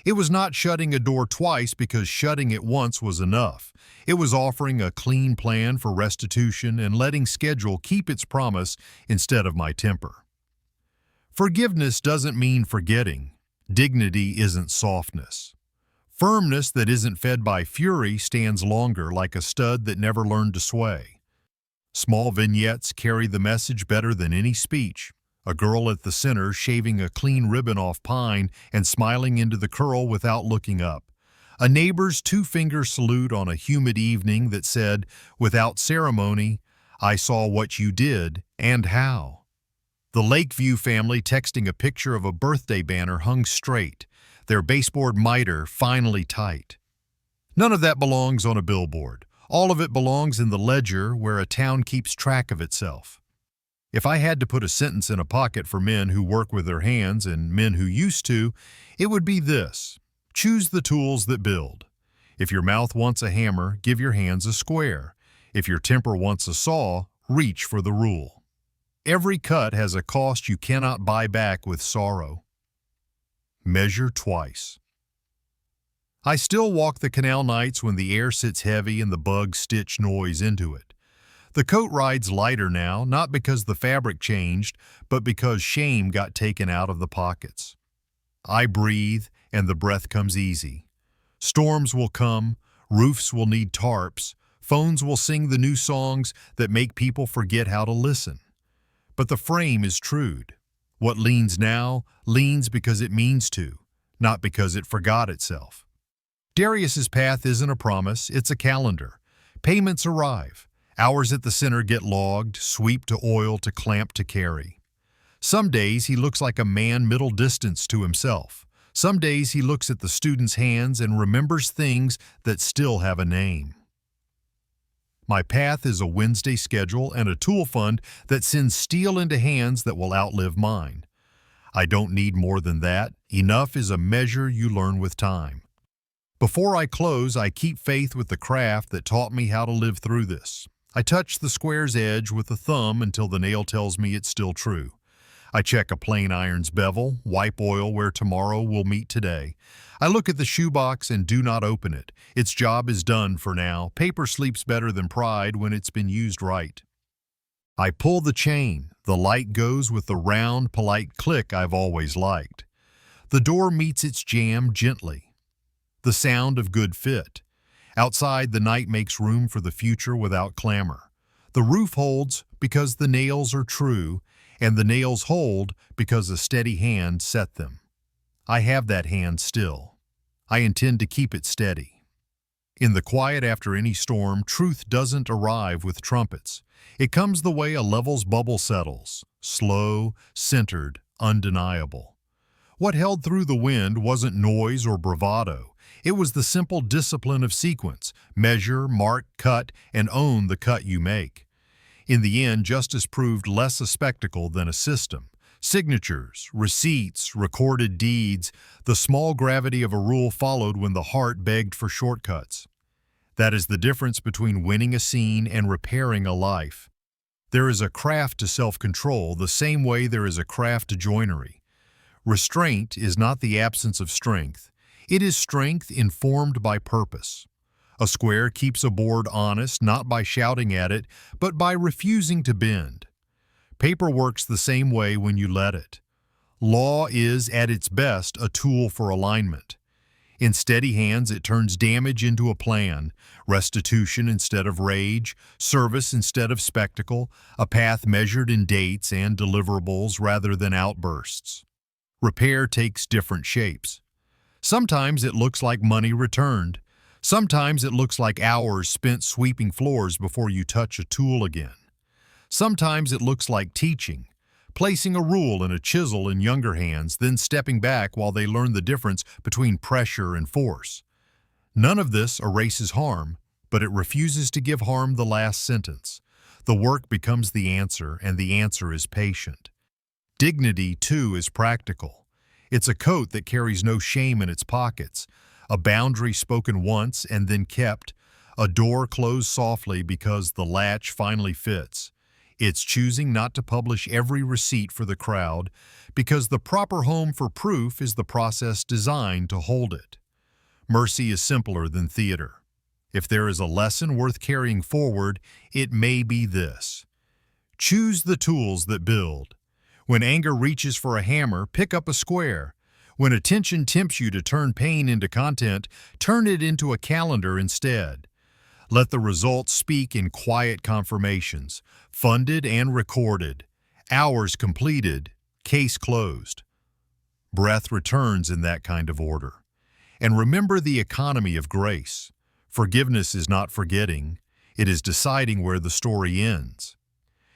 It was not shutting a door twice because shutting it once was enough. It was offering a clean plan for restitution and letting schedule keep its promise instead of my temper. Forgiveness doesn't mean forgetting. Dignity isn't softness. Firmness that isn't fed by fury stands longer like a stud that never learned to sway. Small vignettes carry the message better than any speech. A girl at the center shaving a clean ribbon off pine and smiling into the curl without looking up. A neighbor's 2-finger salute on a humid evening that said, without ceremony, "I saw what you did and how." The Lakeview family texting a picture of a birthday banner hung straight, their baseboard miter finally tight. None of that belongs on a billboard. All of it belongs in the ledger where a town keeps track of itself. If I had to put a sentence in a pocket for men who work with their hands and men who used to, it would be this: choose the tools that build. If your mouth wants a hammer, give your hands a square. If your temper wants a saw, reach for the rule. Every cut has a cost you cannot buy back with sorrow. Measure twice. I still walk the canal nights when the air sits heavy and the bugs stitch noise into it. The coat rides lighter now, not because the fabric changed, but because shame got taken out of the pockets. I breathe, and the breath comes easy. Storms will come, roofs will need tarps, phones will sing the new songs that make people forget how to listen. But the frame is trued. What leans now, leans because it means to, not because it forgot itself. Darius's path isn't a promise, it's a calendar. Payments arrive. Hours at the center get logged, sweep to oil to clamp to carry. Some days he looks like a man middle distance to himself. Some days he looks at the student's hands and remembers things that still have a name. My path is a Wednesday schedule and a tool fund that sends steel into hands that will outlive mine. I don't need more than that. Enough is a measure you learn with time. Before I close, I keep faith with the craft that taught me how to live through this. I touch the square's edge with a thumb until the nail tells me it's still true. I check a plain iron's bevel, wipe oil where tomorrow will meet today. I look at the shoebox and do not open it. Its job is done for now. Paper sleeps better than pride when it's been used right. I pull the chain. The light goes with the round, polite click I've always liked. The door meets its jamb gently. The sound of good fit. Outside, the night makes room for the future without clamor. The roof holds because the nails are true, and the nails hold because a steady hand set them. I have that hand still. I intend to keep it steady. In the quiet after any storm, truth doesn't arrive with trumpets. It comes the way a level's bubble settles, slow, centered, undeniable. What held through the wind wasn't noise or bravado. It was the simple discipline of sequence: measure, mark, cut, and own the cut you make. In the end, justice proved less a spectacle than a system. Signatures, receipts, recorded deeds, the small gravity of a rule followed when the heart begged for shortcuts. That is the difference between winning a scene and repairing a life. There is a craft to self-control the same way there is a craft to joinery. Restraint is not the absence of strength. It is strength informed by purpose. A square keeps a board honest not by shouting at it, but by refusing to bend. Paper works the same way when you let it. Law is, at its best, a tool for alignment. In steady hands, it turns damage into a plan, restitution instead of rage, service instead of spectacle, a path measured in dates and deliverables rather than outbursts. Repair takes different shapes. Sometimes it looks like money returned. Sometimes it looks like hours spent sweeping floors before you touch a tool again. Sometimes it looks like teaching, placing a rule and a chisel in younger hands, then stepping back while they learn the difference between pressure and force. None of this erases harm, but it refuses to give harm the last sentence. The work becomes the answer, and the answer is patient. Dignity, too, is practical. It's a coat that carries no shame in its pockets, a boundary spoken once and then kept, a door closed softly because the latch finally fits. It's choosing not to publish every receipt for the crowd because the proper home for proof is the process designed to hold it. Mercy is simpler than theater. If there is a lesson worth carrying forward, it may be this. Choose the tools that build. When anger reaches for a hammer, pick up a square. When attention tempts you to turn pain into content, turn it into a calendar instead. Let the results speak in quiet confirmations, funded and recorded, hours completed, case closed. Breath returns in that kind of order. And remember the economy of grace. Forgiveness is not forgetting, it is deciding where the story ends.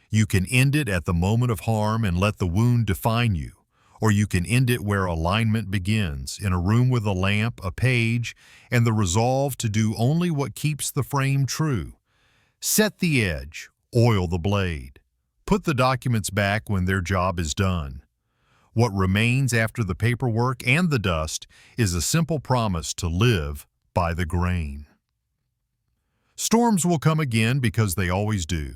You can end it at the moment of harm and let the wound define you, or you can end it where alignment begins, in a room with a lamp, a page, and the resolve to do only what keeps the frame true. Set the edge, oil the blade. Put the documents back when their job is done. What remains after the paperwork and the dust is a simple promise to live by the grain. Storms will come again because they always do.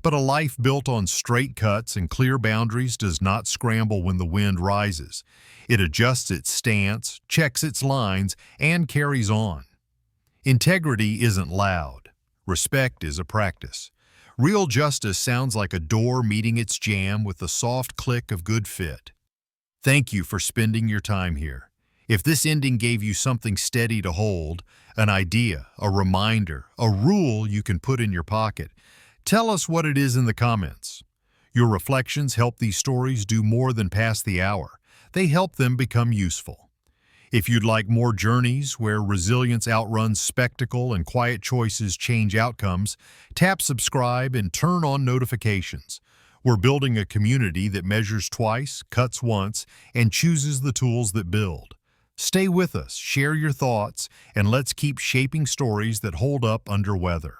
But a life built on straight cuts and clear boundaries does not scramble when the wind rises. It adjusts its stance, checks its lines, and carries on. Integrity isn't loud. Respect is a practice. Real justice sounds like a door meeting its jamb with the soft click of good fit. Thank you for spending your time here. If this ending gave you something steady to hold, an idea, a reminder, a rule you can put in your pocket, tell us what it is in the comments. Your reflections help these stories do more than pass the hour. They help them become useful. If you'd like more journeys where resilience outruns spectacle and quiet choices change outcomes, tap subscribe and turn on notifications. We're building a community that measures twice, cuts once, and chooses the tools that build. Stay with us, share your thoughts, and let's keep shaping stories that hold up under weather.